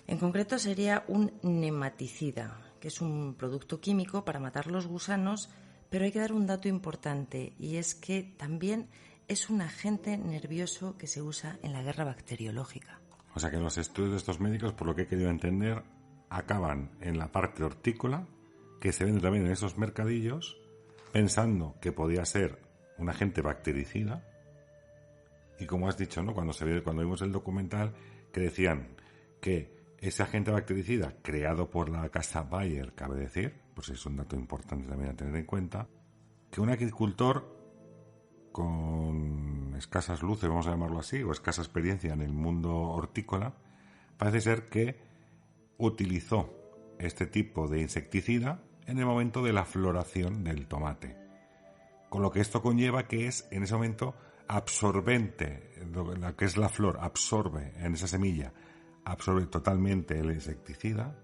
En concreto sería un nematicida, que es un producto químico para matar los gusanos, pero hay que dar un dato importante, y es que también es un agente nervioso que se usa en la guerra bacteriológica. O sea que los estudios de estos médicos, por lo que he querido entender, acaban en la parte hortícola, que se vende también en esos mercadillos, pensando que podía ser un agente bactericida. Y como has dicho, ¿no? Cuando vimos el documental, que decían que ese agente bactericida, creado por la casa Bayer, cabe decir, pues es un dato importante también a tener en cuenta, que un agricultor con escasas luces, vamos a llamarlo así, o escasa experiencia en el mundo hortícola, parece ser que utilizó este tipo de insecticida en el momento de la floración del tomate. Con lo que esto conlleva que es, en ese momento, absorbente, lo que es la flor, absorbe en esa semilla absorbe totalmente el insecticida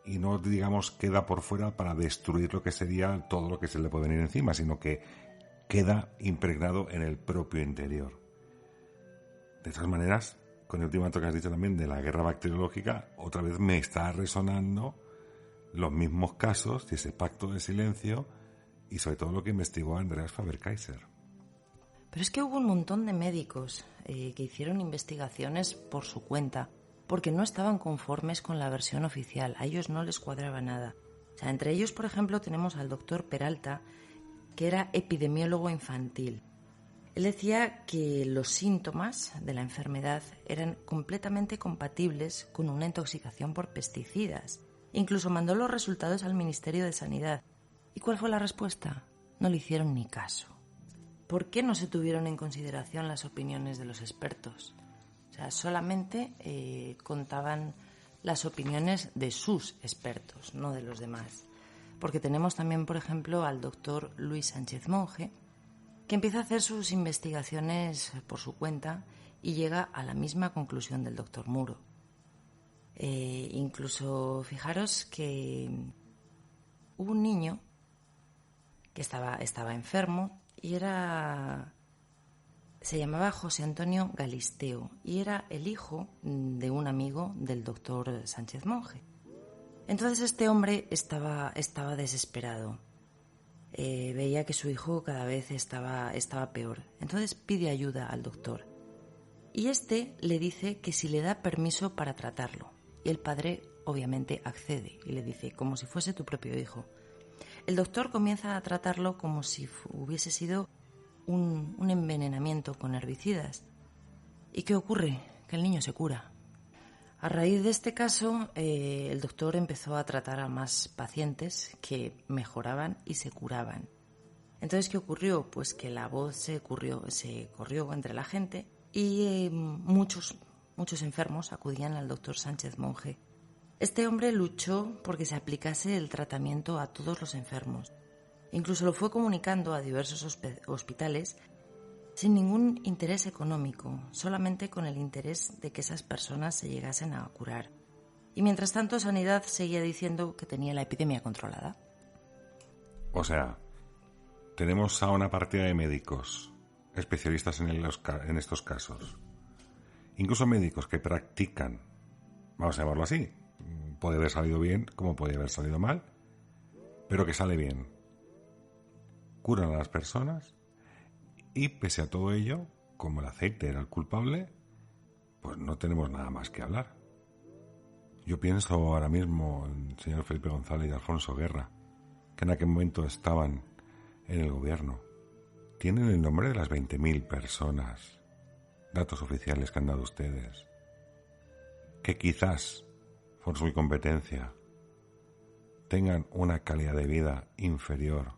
y no, digamos, queda por fuera para destruir lo que sería todo lo que se le puede venir encima, sino que queda impregnado en el propio interior. De todas maneras, con el último dato que has dicho también de la guerra bacteriológica, otra vez me está resonando los mismos casos y ese pacto de silencio y sobre todo lo que investigó Andreas Faber-Kaiser. Pero es que hubo un montón de médicos que hicieron investigaciones por su cuenta porque no estaban conformes con la versión oficial, a ellos no les cuadraba nada. O sea, entre ellos, por ejemplo, tenemos al doctor Peralta, que era epidemiólogo infantil. Él decía que los síntomas de la enfermedad eran completamente compatibles con una intoxicación por pesticidas. Incluso mandó los resultados al Ministerio de Sanidad. ¿Y cuál fue la respuesta? No le hicieron ni caso. ¿Por qué no se tuvieron en consideración las opiniones de los expertos? O sea, solamente contaban las opiniones de sus expertos, no de los demás. Porque tenemos también, por ejemplo, al doctor Luis Sánchez Monje, que empieza a hacer sus investigaciones por su cuenta y llega a la misma conclusión del doctor Muro. Incluso, fijaros que hubo un niño que estaba enfermo y se llamaba José Antonio Galisteo y era el hijo de un amigo del doctor Sánchez Monje. Entonces este hombre estaba desesperado. Veía que su hijo cada vez estaba peor. Entonces pide ayuda al doctor. Y este le dice que si le da permiso para tratarlo. Y el padre obviamente accede y le dice, como si fuese tu propio hijo. El doctor comienza a tratarlo como si hubiese sido un envenenamiento con herbicidas. ¿Y qué ocurre? Que el niño se cura. A raíz de este caso, el doctor empezó a tratar a más pacientes que mejoraban y se curaban. Entonces, ¿qué ocurrió? Pues que la voz se corrió entre la gente y muchos enfermos acudían al doctor Sánchez Monje. Este hombre luchó porque se aplicase el tratamiento a todos los enfermos. Incluso lo fue comunicando a diversos hospitales sin ningún interés económico, solamente con el interés de que esas personas se llegasen a curar. Y mientras tanto, Sanidad seguía diciendo que tenía la epidemia controlada. O sea, tenemos a una partida de médicos especialistas en estos casos. Incluso médicos que practican, vamos a llamarlo así, puede haber salido bien como puede haber salido mal, pero que sale bien. Curan a las personas y pese a todo ello, como el aceite era el culpable, pues no tenemos nada más que hablar. Yo pienso ahora mismo en el señor Felipe González y Alfonso Guerra, que en aquel momento estaban en el gobierno. Tienen el nombre de las 20.000 personas, datos oficiales que han dado ustedes, que quizás, por su incompetencia, tengan una calidad de vida inferior,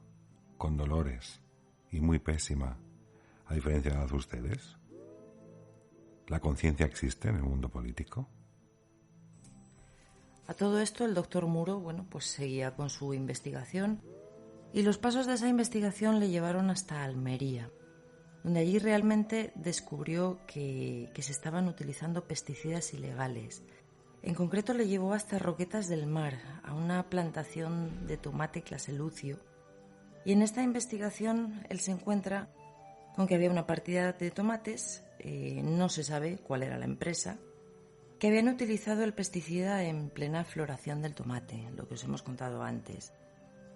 con dolores y muy pésima, a diferencia de ustedes. ¿La conciencia existe en el mundo político? A todo esto el doctor Muro, pues seguía con su investigación y los pasos de esa investigación le llevaron hasta Almería, donde allí realmente descubrió que se estaban utilizando pesticidas ilegales. En concreto le llevó hasta Roquetas del Mar, a una plantación de tomate clase Lucio, y en esta investigación él se encuentra con que había una partida de tomates, no se sabe cuál era la empresa, que habían utilizado el pesticida en plena floración del tomate, lo que os hemos contado antes.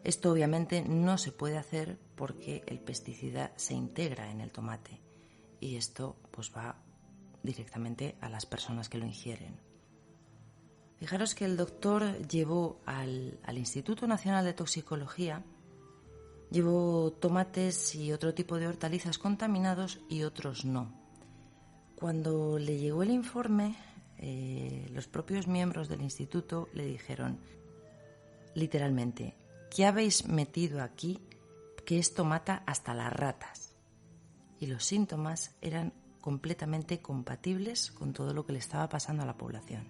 Esto obviamente no se puede hacer porque el pesticida se integra en el tomate y esto pues va directamente a las personas que lo ingieren. Fijaros que el doctor llevó al Instituto Nacional de Toxicología, llevó tomates y otro tipo de hortalizas contaminados y otros no. Cuando le llegó el informe, los propios miembros del instituto le dijeron literalmente: ¿qué habéis metido aquí que esto mata hasta las ratas? Y los síntomas eran completamente compatibles con todo lo que le estaba pasando a la población.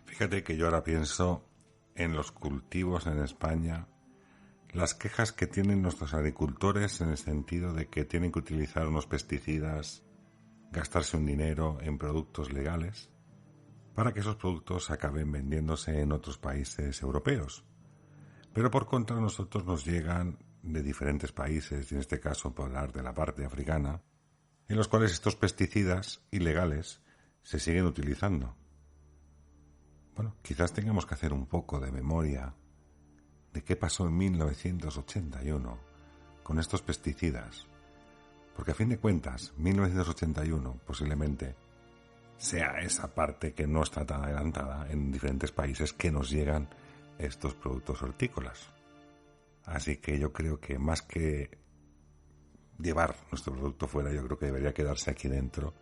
Fíjate que yo ahora pienso en los cultivos en España, las quejas que tienen nuestros agricultores en el sentido de que tienen que utilizar unos pesticidas, gastarse un dinero en productos legales, para que esos productos acaben vendiéndose en otros países europeos. Pero por contra, a nosotros nos llegan de diferentes países, y en este caso por hablar de la parte africana, en los cuales estos pesticidas ilegales se siguen utilizando. Bueno, quizás tengamos que hacer un poco de memoria de qué pasó en 1981 con estos pesticidas, porque a fin de cuentas, 1981 posiblemente sea esa parte que no está tan adelantada en diferentes países que nos llegan estos productos hortícolas. Así que yo creo que más que llevar nuestro producto fuera, yo creo que debería quedarse aquí dentro,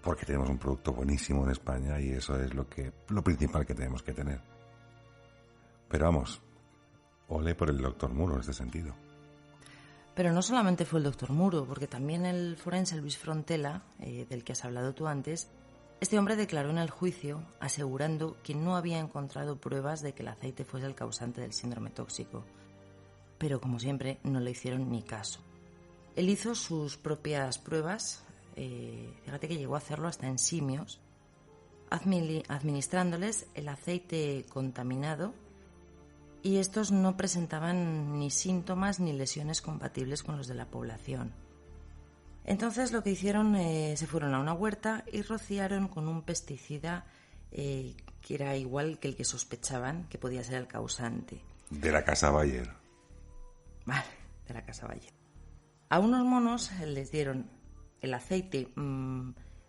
porque tenemos un producto buenísimo en España y eso es lo principal que tenemos que tener. Pero vamos, ole por el doctor Muro en este sentido. Pero no solamente fue el doctor Muro, porque también el forense Luis Frontela, del que has hablado tú antes, este hombre declaró en el juicio asegurando que no había encontrado pruebas de que el aceite fuese el causante del síndrome tóxico. Pero como siempre, no le hicieron ni caso. Él hizo sus propias pruebas, fíjate que llegó a hacerlo hasta en simios, administrándoles el aceite contaminado, y estos no presentaban ni síntomas ni lesiones compatibles con los de la población. Entonces lo que hicieron, se fueron a una huerta y rociaron con un pesticida que era igual que el que sospechaban que podía ser el causante. De la Casa Bayer. Vale, de la Casa Bayer. A unos monos les dieron el aceite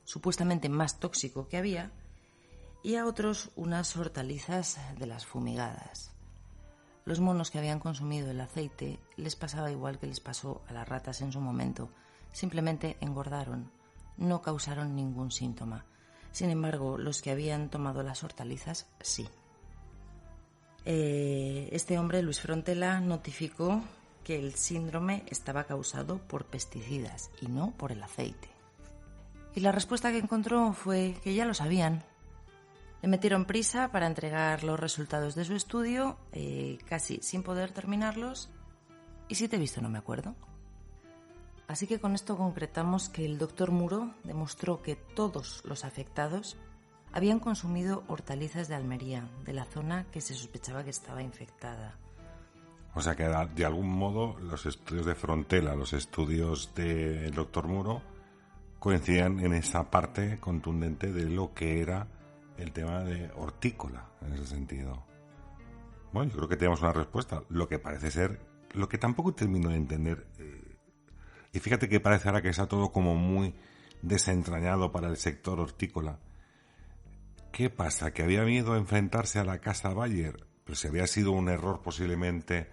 supuestamente más tóxico que había y a otros unas hortalizas de las fumigadas. Los monos que habían consumido el aceite les pasaba igual que les pasó a las ratas en su momento. Simplemente engordaron, no causaron ningún síntoma. Sin embargo, los que habían tomado las hortalizas, sí. Este hombre, Luis Frontela, notificó que el síndrome estaba causado por pesticidas y no por el aceite. Y la respuesta que encontró fue que ya lo sabían. Le metieron prisa para entregar los resultados de su estudio, casi sin poder terminarlos, y si te he visto no me acuerdo. Así que con esto concretamos que el doctor Muro demostró que todos los afectados habían consumido hortalizas de Almería, de la zona que se sospechaba que estaba infectada. O sea que de algún modo los estudios de Frontela, los estudios del doctor Muro, coincidían en esa parte contundente de lo que era el tema de hortícola, en ese sentido. Bueno, yo creo que tenemos una respuesta. Lo que parece ser, lo que tampoco termino de entender, y fíjate que parece ahora que está todo como muy desentrañado para el sector hortícola. ¿Qué pasa? ¿Que había miedo a enfrentarse a la Casa Bayer? Pero si había sido un error posiblemente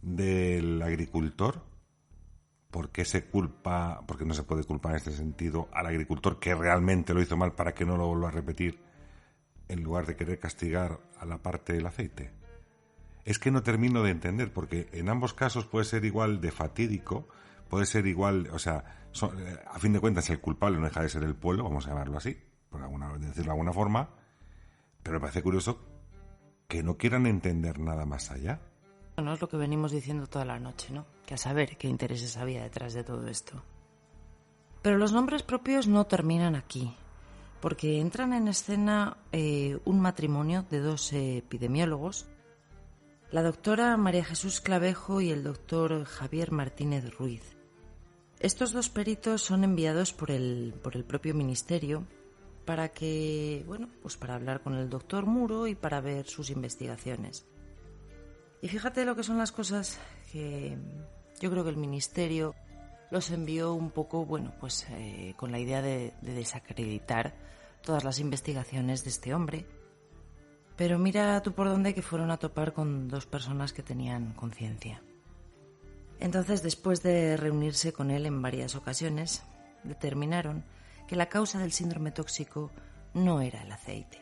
del agricultor, ¿por qué no se puede culpar en este sentido al agricultor que realmente lo hizo mal para que no lo vuelva a repetir, en lugar de querer castigar a la parte del aceite? Es que no termino de entender, porque en ambos casos puede ser igual de fatídico, puede ser igual, o sea, a fin de cuentas el culpable no deja de ser el pueblo, vamos a llamarlo así, por decirlo de alguna forma, pero me parece curioso que no quieran entender nada más allá. Bueno, es lo que venimos diciendo toda la noche, ¿no? Que a saber qué intereses había detrás de todo esto. Pero los nombres propios no terminan aquí, porque entran en escena un matrimonio de dos epidemiólogos, la doctora María Jesús Clavejo y el doctor Javier Martínez Ruiz. Estos dos peritos son enviados por el propio ministerio para para hablar con el doctor Muro y para ver sus investigaciones. Y fíjate lo que son las cosas, que yo creo que el ministerio los envió un poco, con la idea de desacreditar todas las investigaciones de este hombre. Pero mira tú por dónde que fueron a topar con dos personas que tenían conciencia. Entonces, después de reunirse con él en varias ocasiones, determinaron que la causa del síndrome tóxico no era el aceite.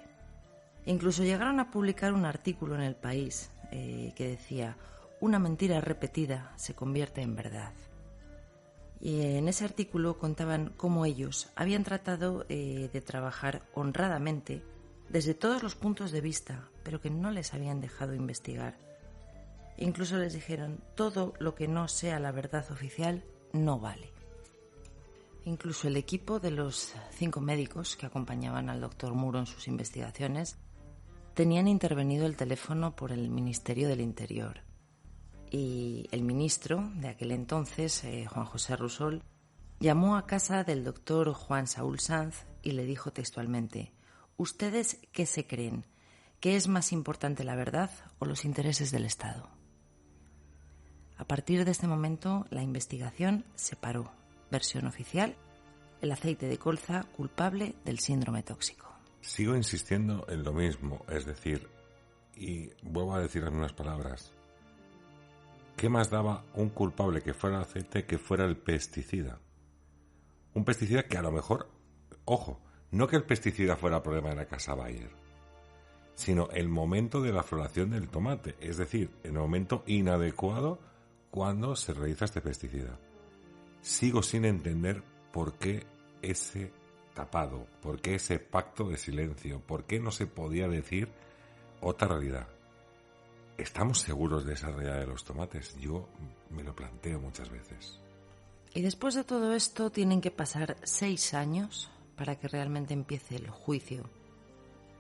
Incluso llegaron a publicar un artículo en El País que decía: una mentira repetida se convierte en verdad. Y en ese artículo contaban cómo ellos habían tratado de trabajar honradamente desde todos los puntos de vista, pero que no les habían dejado investigar. Incluso les dijeron: todo lo que no sea la verdad oficial no vale. Incluso el equipo de los 5 médicos que acompañaban al doctor Muro en sus investigaciones tenían intervenido el teléfono por el Ministerio del Interior. Y el ministro de aquel entonces, Juan José Rousseau, llamó a casa del doctor Juan Saúl Sanz y le dijo textualmente: ¿ustedes qué se creen? ¿Qué es más importante, la verdad o los intereses del Estado? A partir de este momento, la investigación se paró. Versión oficial: el aceite de colza culpable del síndrome tóxico. Sigo insistiendo en lo mismo, es decir, y vuelvo a decir en unas palabras, ¿qué más daba un culpable que fuera el aceite que fuera el pesticida? Un pesticida que a lo mejor, ojo, no que el pesticida fuera el problema de la casa Bayer, sino el momento de la floración del tomate, es decir, el momento inadecuado cuando se realiza este pesticida. Sigo sin entender por qué ese tapado, por qué ese pacto de silencio, por qué no se podía decir otra realidad. ¿Estamos seguros de esa realidad de los tomates? Yo me lo planteo muchas veces. Y después de todo esto tienen que pasar 6 años para que realmente empiece el juicio.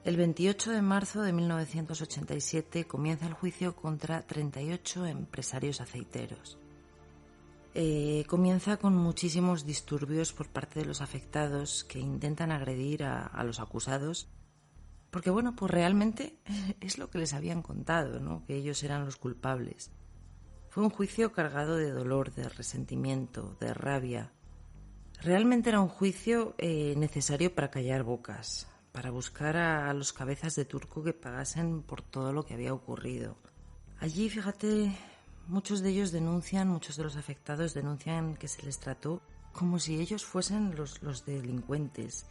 El 28 de marzo de 1987 comienza el juicio contra 38 empresarios aceiteros. Comienza con muchísimos disturbios por parte de los afectados que intentan agredir a los acusados, porque bueno, pues realmente es lo que les habían contado, ¿no? Que ellos eran los culpables. Fue un juicio cargado de dolor, de resentimiento, de rabia. Realmente era un juicio necesario para callar bocas, para buscar a los cabezas de turco que pagasen por todo lo que había ocurrido. Allí, fíjate, muchos de ellos muchos de los afectados denuncian que se les trató como si ellos fuesen los delincuentes.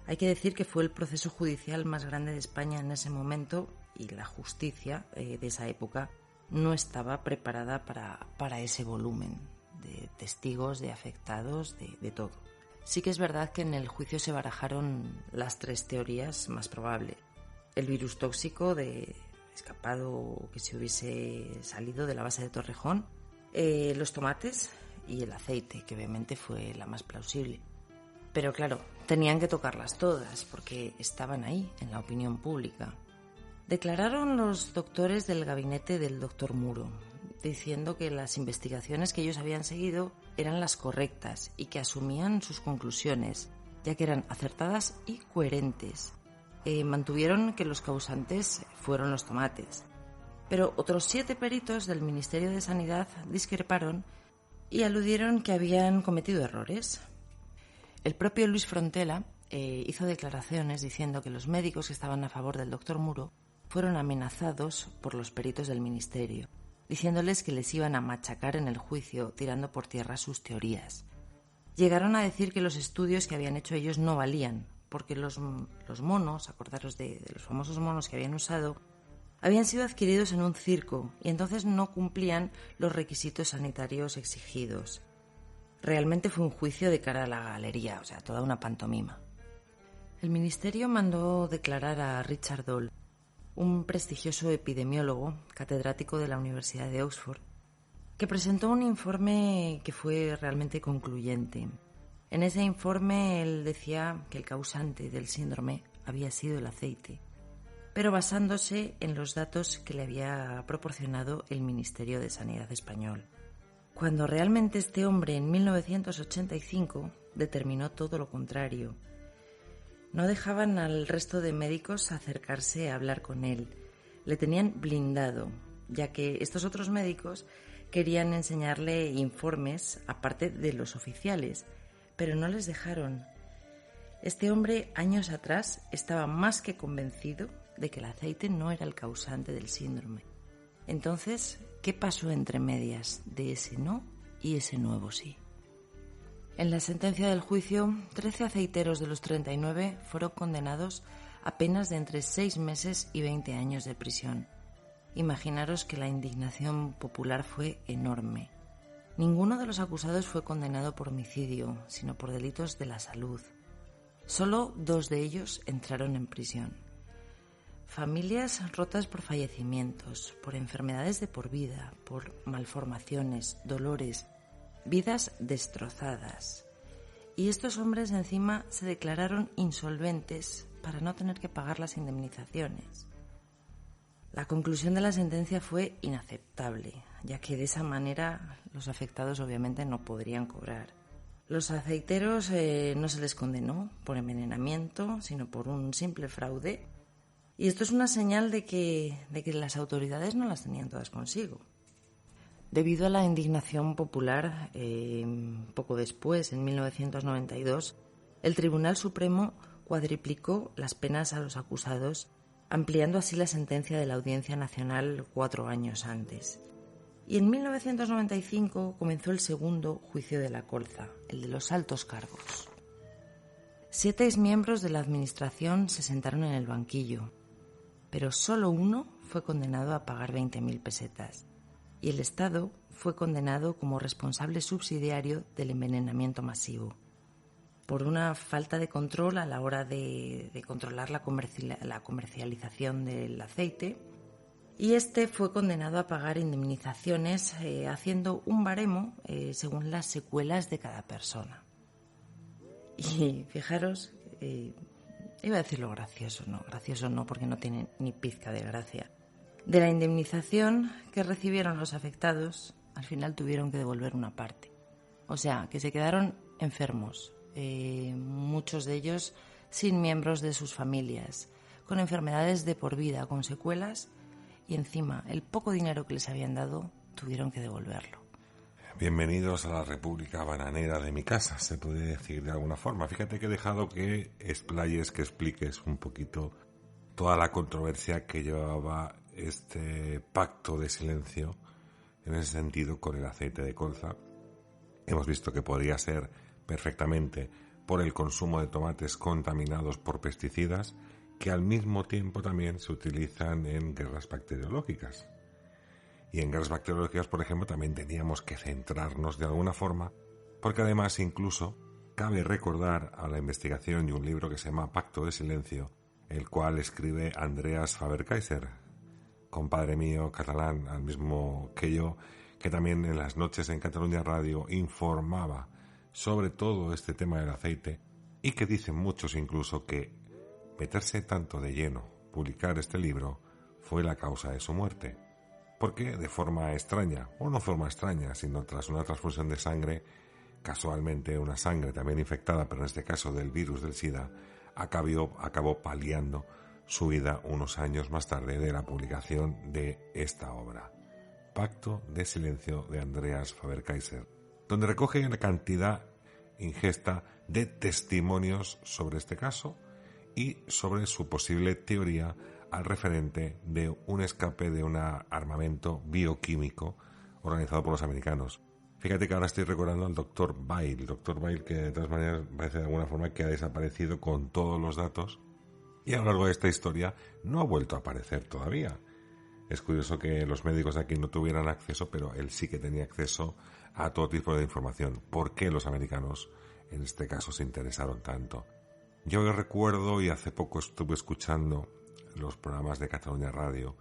Hay que decir que fue el proceso judicial más grande de España en ese momento y la justicia de esa época no estaba preparada para ese volumen de testigos, de afectados, de todo. Sí que es verdad que en el juicio se barajaron las 3 teorías más probables. El virus tóxico de escapado que se hubiese salido de la base de Torrejón, los tomates y el aceite, que obviamente fue la más plausible. Pero claro, tenían que tocarlas todas porque estaban ahí, en la opinión pública. Declararon los doctores del gabinete del doctor Muro, diciendo que las investigaciones que ellos habían seguido eran las correctas y que asumían sus conclusiones, ya que eran acertadas y coherentes. Mantuvieron que los causantes fueron los tomates. Pero otros 7 peritos del Ministerio de Sanidad discreparon y aludieron que habían cometido errores. El propio Luis Frontela hizo declaraciones diciendo que los médicos que estaban a favor del doctor Muro fueron amenazados por los peritos del Ministerio, diciéndoles que les iban a machacar en el juicio tirando por tierra sus teorías. Llegaron a decir que los estudios que habían hecho ellos no valían, porque los monos, acordaros de los famosos monos que habían usado, habían sido adquiridos en un circo y entonces no cumplían los requisitos sanitarios exigidos. Realmente fue un juicio de cara a la galería, o sea, toda una pantomima. El Ministerio mandó declarar a Richard Doll, un prestigioso epidemiólogo, catedrático de la Universidad de Oxford, que presentó un informe que fue realmente concluyente. En ese informe él decía que el causante del síndrome había sido el aceite, pero basándose en los datos que le había proporcionado el Ministerio de Sanidad español, cuando realmente este hombre en 1985 determinó todo lo contrario. No dejaban al resto de médicos acercarse a hablar con él. Le tenían blindado, ya que estos otros médicos querían enseñarle informes aparte de los oficiales, pero no les dejaron. Este hombre, años atrás, estaba más que convencido de que el aceite no era el causante del síndrome. Entonces, ¿qué pasó entre medias de ese no y ese nuevo sí? En la sentencia del juicio, 13 aceiteros de los 39 fueron condenados a penas de entre 6 meses y 20 años de prisión. Imaginaros que la indignación popular fue enorme. Ninguno de los acusados fue condenado por homicidio, sino por delitos de la salud. Solo 2 de ellos entraron en prisión. Familias rotas por fallecimientos, por enfermedades de por vida, por malformaciones, dolores, vidas destrozadas. Y estos hombres encima se declararon insolventes para no tener que pagar las indemnizaciones. La conclusión de la sentencia fue inaceptable, ya que de esa manera los afectados obviamente no podrían cobrar. Los aceiteros no se les condenó por envenenamiento, sino por un simple fraude. Y esto es una señal de que las autoridades no las tenían todas consigo. Debido a la indignación popular, poco después, en 1992, el Tribunal Supremo cuadriplicó las penas a los acusados, ampliando así la sentencia de la Audiencia Nacional 4 años antes. Y en 1995 comenzó el segundo juicio de la colza, el de los altos cargos. 7 exmiembros de la Administración se sentaron en el banquillo, pero solo uno fue condenado a pagar 20.000 pesetas. Y el Estado fue condenado como responsable subsidiario del envenenamiento masivo, por una falta de control a la hora de controlar la comercialización del aceite, y este fue condenado a pagar indemnizaciones haciendo un baremo según las secuelas de cada persona. Y fijaros, iba a decir lo gracioso no, porque no tiene ni pizca de gracia. De la indemnización que recibieron los afectados, al final tuvieron que devolver una parte. O sea, que se quedaron enfermos, muchos de ellos sin miembros de sus familias, con enfermedades de por vida, con secuelas, y encima el poco dinero que les habían dado tuvieron que devolverlo. Bienvenidos a la República Bananera de mi casa, se puede decir de alguna forma. Fíjate que he dejado que explayes, que expliques un poquito toda la controversia que llevaba este pacto de silencio en ese sentido con el aceite de colza. Hemos visto que podría ser perfectamente por el consumo de tomates contaminados por pesticidas, que al mismo tiempo también se utilizan en guerras bacteriológicas. Y en guerras bacteriológicas, por ejemplo, también teníamos que centrarnos de alguna forma, porque además incluso cabe recordar a la investigación de un libro que se llama Pacto de Silencio, el cual escribe Andreas Faber-Kaiser, compadre mío catalán, al mismo que yo, que también en las noches en Cataluña Radio informaba sobre todo este tema del aceite, y que dicen muchos incluso que meterse tanto de lleno, publicar este libro, fue la causa de su muerte. Porque de forma extraña, o no forma extraña, sino tras una transfusión de sangre, casualmente una sangre también infectada, pero en este caso del virus del SIDA, acabó paliando su vida unos años más tarde de la publicación de esta obra, Pacto de Silencio de Andreas Faber-Kaiser, donde recoge una cantidad ingesta de testimonios sobre este caso y sobre su posible teoría al referente de un escape de un armamento bioquímico organizado por los americanos. Fíjate que ahora estoy recordando al Dr. Weil, que de todas maneras parece de alguna forma que ha desaparecido con todos los datos y a lo largo de esta historia no ha vuelto a aparecer todavía. Es curioso que los médicos de aquí no tuvieran acceso, pero él sí que tenía acceso a todo tipo de información. ¿Por qué los americanos en este caso se interesaron tanto? Yo recuerdo, y hace poco estuve escuchando los programas de Cataluña Radio,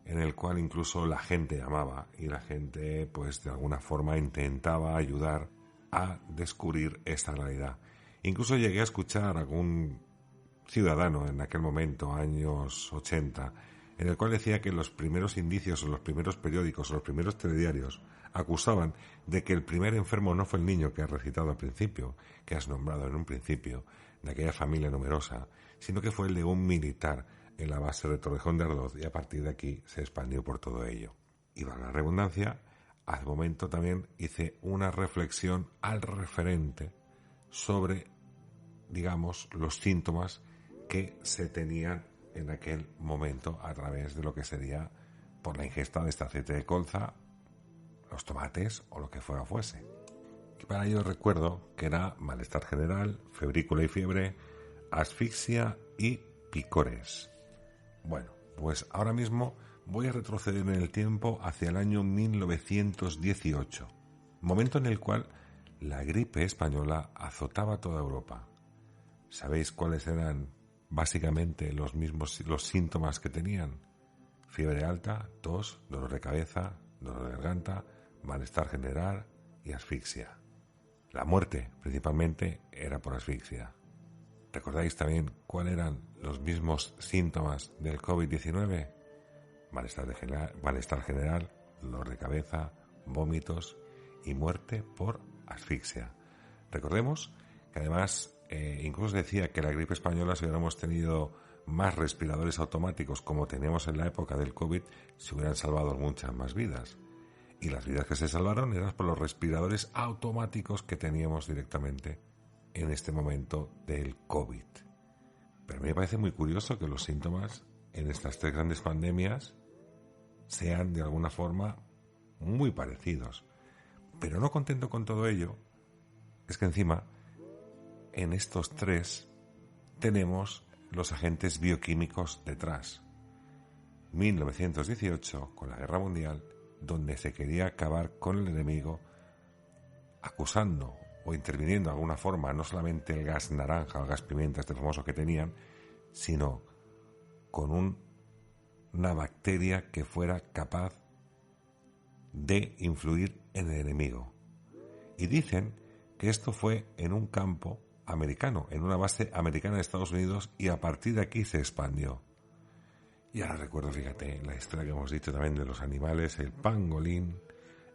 en el cual incluso la gente llamaba y la gente pues de alguna forma intentaba ayudar a descubrir esta realidad. Incluso llegué a escuchar a algún ciudadano en aquel momento, años 80, en el cual decía que los primeros indicios o los primeros periódicos o los primeros telediarios acusaban de que el primer enfermo no fue el niño que has recitado al principio, que has nombrado en un principio, de aquella familia numerosa, sino que fue el de un militar en la base de Torrejón de Ardoz, y a partir de aquí se expandió por todo ello. Y valga la redundancia, hace momento también hice una reflexión al referente sobre, digamos, los síntomas que se tenían en aquel momento a través de lo que sería por la ingesta de este aceite de colza, los tomates o lo que fuese. Y para ello recuerdo que era malestar general, febrícula y fiebre, asfixia y picores. Bueno, pues ahora mismo voy a retroceder en el tiempo hacia el año 1918, momento en el cual la gripe española azotaba toda Europa. ¿Sabéis cuáles eran básicamente los síntomas que tenían? Fiebre alta, tos, dolor de cabeza, dolor de garganta, malestar general y asfixia. La muerte, principalmente, era por asfixia. ¿Recordáis también cuáles eran los mismos síntomas del COVID-19? Malestar general, dolor de cabeza, vómitos y muerte por asfixia. Recordemos que además incluso decía que la gripe española, si hubiéramos tenido más respiradores automáticos como teníamos en la época del COVID, se hubieran salvado muchas más vidas. Y las vidas que se salvaron eran por los respiradores automáticos que teníamos directamente en este momento del COVID. Pero a mí me parece muy curioso que los síntomas en estas 3 grandes pandemias sean de alguna forma muy parecidos. Pero no contento con todo ello, es que encima en estos 3 tenemos los agentes bioquímicos detrás. 1918, con la Guerra Mundial, donde se quería acabar con el enemigo acusando o interviniendo de alguna forma no solamente el gas naranja o el gas pimienta, este famoso que tenían, sino con una bacteria que fuera capaz de influir en el enemigo. Y dicen que esto fue en un campo americano, en una base americana de Estados Unidos, y a partir de aquí se expandió. Y ahora recuerdo, fíjate, la historia que hemos dicho también de los animales, el pangolín,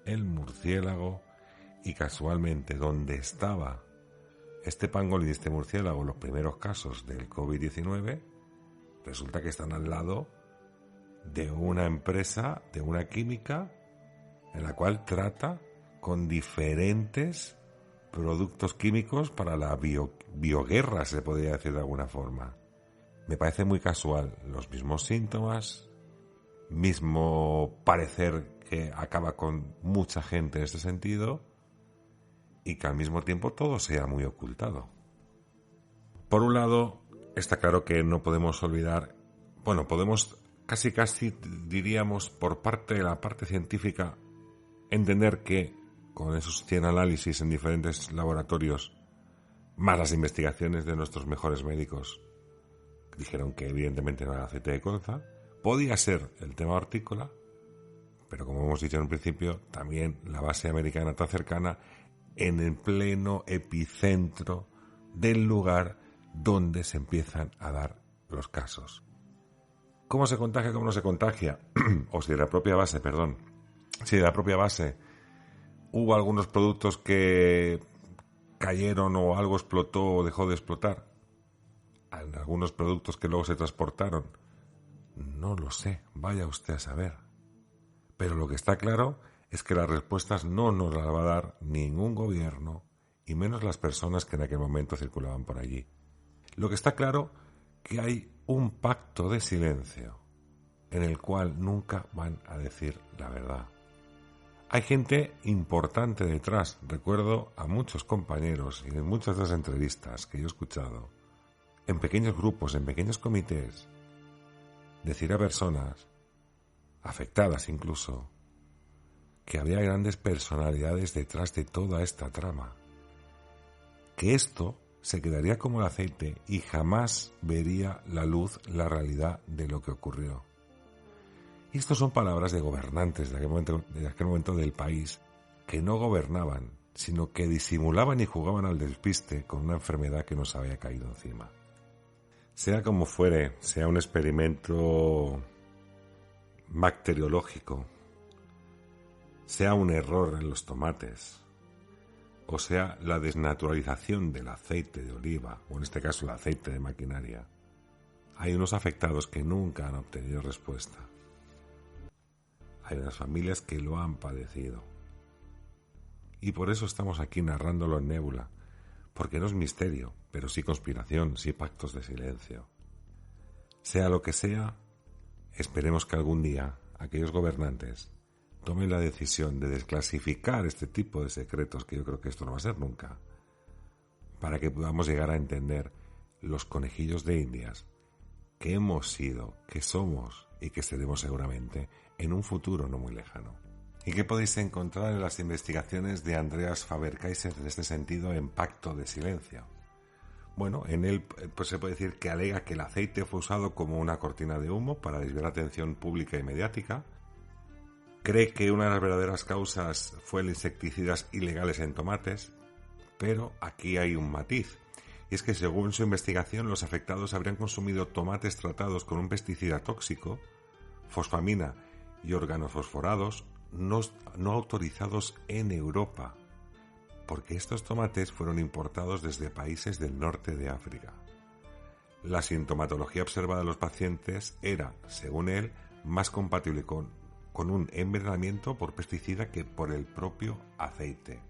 el murciélago, y casualmente donde estaba este pangolín y este murciélago, los primeros casos del COVID-19, resulta que están al lado de una empresa, de una química, en la cual trata con diferentes productos químicos para la bioguerra, se podría decir de alguna forma. Me parece muy casual, los mismos síntomas, mismo parecer que acaba con mucha gente en este sentido, y que al mismo tiempo todo sea muy ocultado. Por un lado, está claro que no podemos olvidar, podemos casi diríamos por parte de la parte científica entender que con esos 100 análisis en diferentes laboratorios, más las investigaciones de nuestros mejores médicos, dijeron que evidentemente no era aceite de colza, podía ser el tema hortícola, pero como hemos dicho en un principio, también la base americana está cercana, en el pleno epicentro del lugar donde se empiezan a dar los casos. ¿Cómo se contagia? ¿Cómo no se contagia? O si de la propia base, hubo algunos productos que cayeron o algo explotó o dejó de explotar. Algunos productos que luego se transportaron. No lo sé, vaya usted a saber. Pero lo que está claro es que las respuestas no nos las va a dar ningún gobierno, y menos las personas que en aquel momento circulaban por allí. Lo que está claro que hay un pacto de silencio en el cual nunca van a decir la verdad. Hay gente importante detrás. Recuerdo a muchos compañeros y en muchas de las entrevistas que yo he escuchado, en pequeños grupos, en pequeños comités, decir a personas, afectadas incluso, que había grandes personalidades detrás de toda esta trama, que esto se quedaría como el aceite y jamás vería la luz, la realidad de lo que ocurrió. Y estas son palabras de gobernantes de aquel momento del país, que no gobernaban, sino que disimulaban y jugaban al despiste con una enfermedad que nos había caído encima. Sea como fuere, sea un experimento bacteriológico, sea un error en los tomates, o sea la desnaturalización del aceite de oliva, o en este caso el aceite de maquinaria, hay unos afectados que nunca han obtenido respuesta. Hay unas familias que lo han padecido. Y por eso estamos aquí narrándolo en nébula, porque no es misterio, pero sí conspiración, sí pactos de silencio. Sea lo que sea, esperemos que algún día aquellos gobernantes tomen la decisión de desclasificar este tipo de secretos, que yo creo que esto no va a ser nunca, para que podamos llegar a entender los conejillos de Indias que hemos sido, que somos y que seremos seguramente en un futuro no muy lejano. ¿Y qué podéis encontrar en las investigaciones de Andreas Faber-Kaiser en este sentido en pacto de silencio? Bueno, en él pues se puede decir que alega que el aceite fue usado como una cortina de humo para desviar la atención pública y mediática. Cree que una de las verdaderas causas fue el insecticidas ilegales en tomates, Pero aquí hay un matiz, y es que según su investigación los afectados habrían consumido tomates tratados con un pesticida tóxico, fosfamina y organofosforados no autorizados en Europa, porque estos tomates fueron importados desde países del norte de África. La sintomatología observada en los pacientes era, según él, más compatible con un envenenamiento por pesticida que por el propio aceite.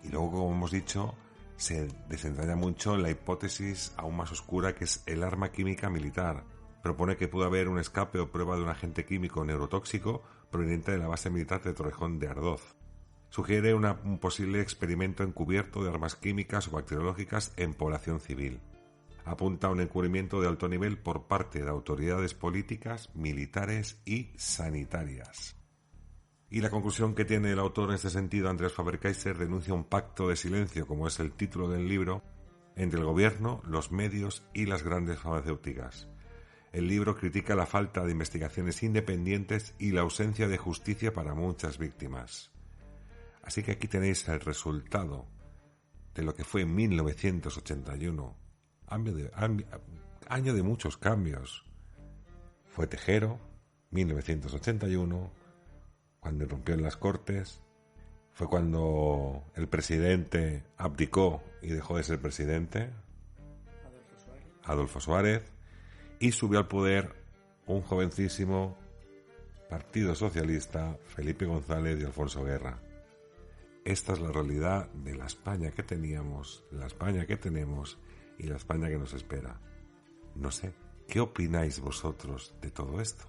Y luego, como hemos dicho, se desentraña mucho la hipótesis aún más oscura, que es el arma química militar. Propone que pudo haber un escape o prueba de un agente químico neurotóxico proveniente de la base militar de Torrejón de Ardoz. Sugiere un posible experimento encubierto de armas químicas o bacteriológicas en población civil. Apunta a un encubrimiento de alto nivel por parte de autoridades políticas, militares y sanitarias. Y la conclusión que tiene el autor en este sentido, Andreas Faber-Kaiser, denuncia un pacto de silencio, como es el título del libro, entre el gobierno, los medios y las grandes farmacéuticas. El libro critica la falta de investigaciones independientes y la ausencia de justicia para muchas víctimas. Así que aquí tenéis el resultado de lo que fue 1981, año de muchos cambios. Fue Tejero, 1981, cuando irrumpió en las Cortes, fue cuando el presidente abdicó y dejó de ser presidente, Adolfo Suárez, y subió al poder un jovencísimo Partido Socialista, Felipe González y Alfonso Guerra. Esta es la realidad de la España que teníamos, la España que tenemos y la España que nos espera. No sé, ¿qué opináis vosotros de todo esto?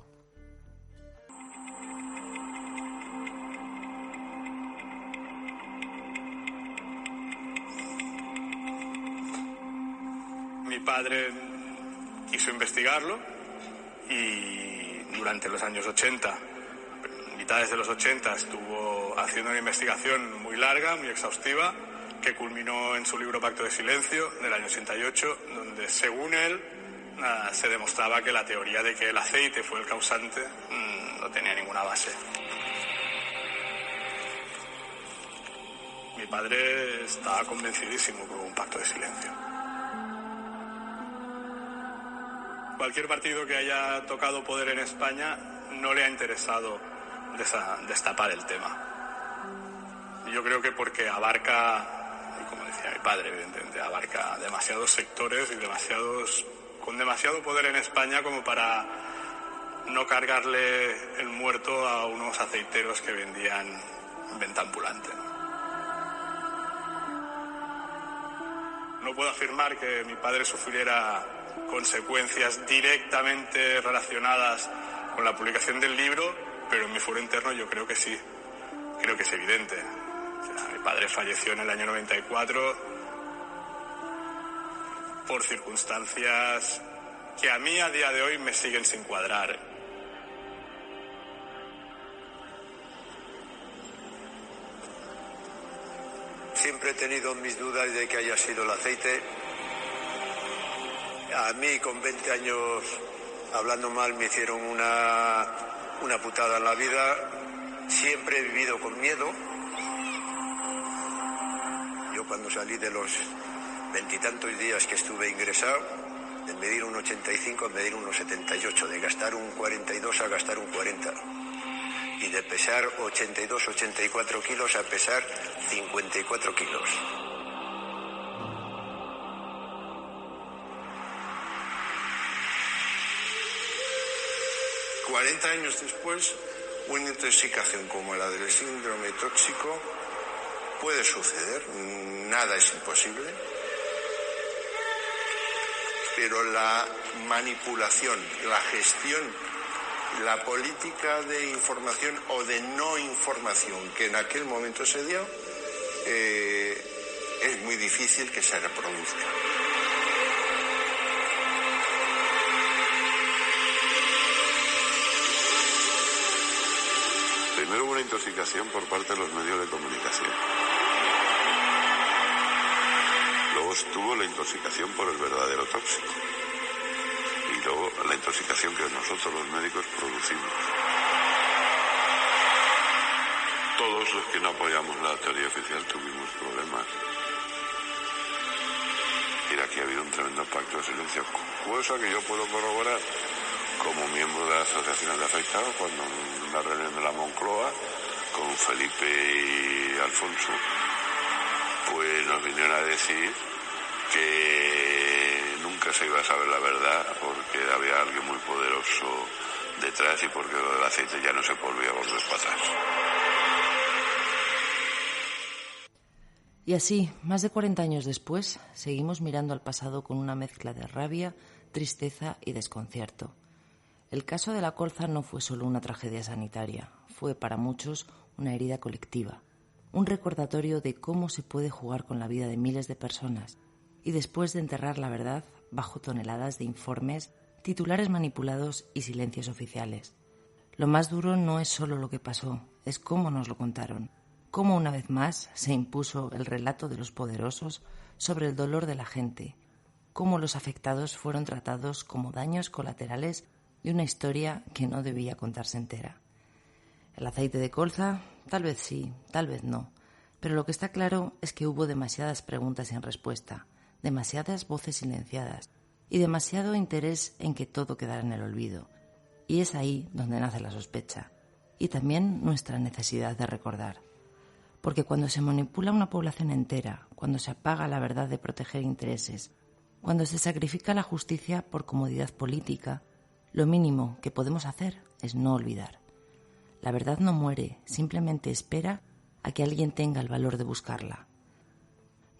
Mi padre quiso investigarlo y durante los años 80, mitades de los 80, estuvo haciendo una investigación muy larga, muy exhaustiva, que culminó en su libro Pacto de Silencio del año 88, donde según él se demostraba que la teoría de que el aceite fue el causante no tenía ninguna base. Mi padre estaba convencidísimo que hubo un pacto de silencio. Cualquier partido que haya tocado poder en España no le ha interesado destapar el tema. Yo creo que porque abarca, y como decía mi padre, evidentemente, abarca demasiados sectores y con demasiado poder en España como para no cargarle el muerto a unos aceiteros que vendían venta ambulante. No puedo afirmar que mi padre sufriera consecuencias directamente relacionadas con la publicación del libro, pero en mi fuero interno yo creo que sí, creo que es evidente. O sea, mi padre falleció en el año 94 por circunstancias que a mí a día de hoy me siguen sin cuadrar. Siempre he tenido mis dudas de que haya sido el aceite. A mí con 20 años, hablando mal, me hicieron una putada en la vida. Siempre he vivido con miedo. Yo cuando salí de los 20 y tantos días que estuve ingresado, de medir un 85 a medir un 78, de gastar un 42 a gastar un 40. Y de pesar 82-84 kilos a pesar 54 kilos. ...40 años después, una intoxicación como la del síndrome tóxico puede suceder, nada es imposible, pero la manipulación, la gestión, la política de información o de no información que en aquel momento se dio, es muy difícil que se reproduzca. Primero hubo una intoxicación por parte de los medios de comunicación. Luego estuvo la intoxicación por el verdadero tóxico. Y luego la intoxicación que nosotros los médicos producimos. Todos los que no apoyamos la teoría oficial tuvimos problemas decir, aquí ha habido un tremendo pacto de silencio, cosa que yo puedo corroborar como miembro de la Asociación de Afectados, cuando en una reunión de la Moncloa con Felipe y Alfonso, pues nos vinieron a decir que nunca se iba a saber la verdad porque había alguien muy poderoso detrás y porque lo del aceite ya no se volvía a volver para atrás. Y así, más de 40 años después, seguimos mirando al pasado con una mezcla de rabia, tristeza y desconcierto. El caso de la colza no fue solo una tragedia sanitaria, fue para muchos una herida colectiva, un recordatorio de cómo se puede jugar con la vida de miles de personas y después de enterrar la verdad bajo toneladas de informes, titulares manipulados y silencios oficiales. Lo más duro no es solo lo que pasó, es cómo nos lo contaron, cómo una vez más se impuso el relato de los poderosos sobre el dolor de la gente, cómo los afectados fueron tratados como daños colaterales de una historia que no debía contarse entera. El aceite de colza, tal vez sí, tal vez no, pero lo que está claro es que hubo demasiadas preguntas sin respuesta, demasiadas voces silenciadas y demasiado interés en que todo quedara en el olvido. Y es ahí donde nace la sospecha y también nuestra necesidad de recordar. Porque cuando se manipula una población entera, cuando se apaga la verdad de proteger intereses, cuando se sacrifica la justicia por comodidad política, lo mínimo que podemos hacer es no olvidar. La verdad no muere, simplemente espera a que alguien tenga el valor de buscarla.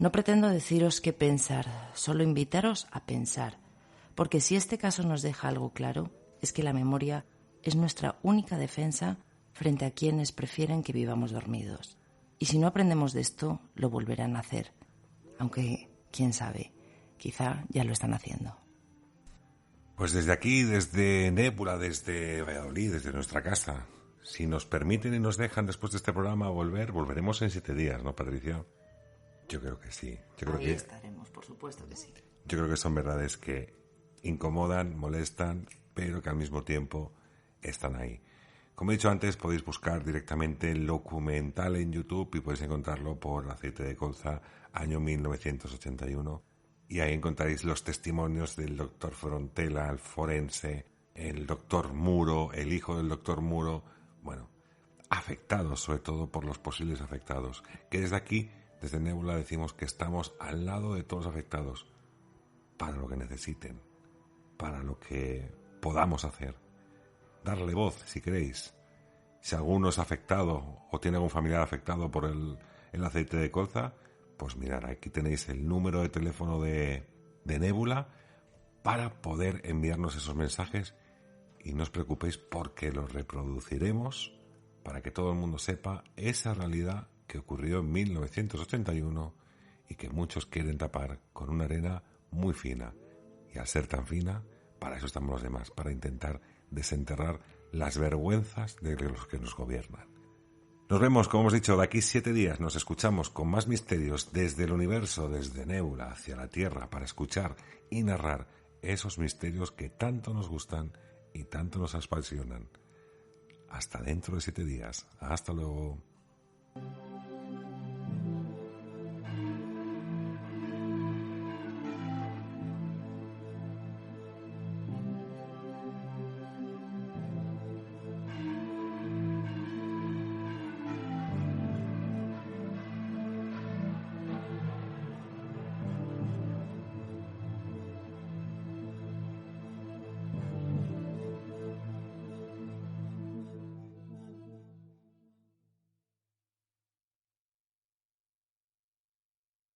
No pretendo deciros qué pensar, solo invitaros a pensar, porque si este caso nos deja algo claro, es que la memoria es nuestra única defensa frente a quienes prefieren que vivamos dormidos. Y si no aprendemos de esto, lo volverán a hacer, aunque, quién sabe, quizá ya lo están haciendo. Pues desde aquí, desde Nébula, desde Valladolid, desde nuestra casa, si nos permiten y nos dejan después de este programa volveremos en 7 días, ¿no, Patricia? Yo creo que sí. Ahí estaremos, por supuesto que sí. Yo creo que son verdades que incomodan, molestan, pero que al mismo tiempo están ahí. Como he dicho antes, podéis buscar directamente el documental en YouTube y podéis encontrarlo por Aceite de Colza, año 1981. Y ahí encontraréis los testimonios del doctor Frontela, el forense, el doctor Muro, el hijo del doctor Muro, bueno, afectados sobre todo por los posibles afectados. Que desde aquí, desde Nébula, decimos que estamos al lado de todos los afectados para lo que necesiten, para lo que podamos hacer. Darle voz, si queréis. Si alguno es afectado o tiene algún familiar afectado por el aceite de colza, pues mirad, aquí tenéis el número de teléfono de Nébula para poder enviarnos esos mensajes y no os preocupéis porque los reproduciremos para que todo el mundo sepa esa realidad que ocurrió en 1981 y que muchos quieren tapar con una arena muy fina. Y al ser tan fina, para eso estamos los demás, para intentar desenterrar las vergüenzas de los que nos gobiernan. Nos vemos, como hemos dicho, de aquí 7 días. Nos escuchamos con más misterios desde el universo, desde Nébula hacia la Tierra, para escuchar y narrar esos misterios que tanto nos gustan y tanto nos apasionan. Hasta dentro de 7 días. Hasta luego.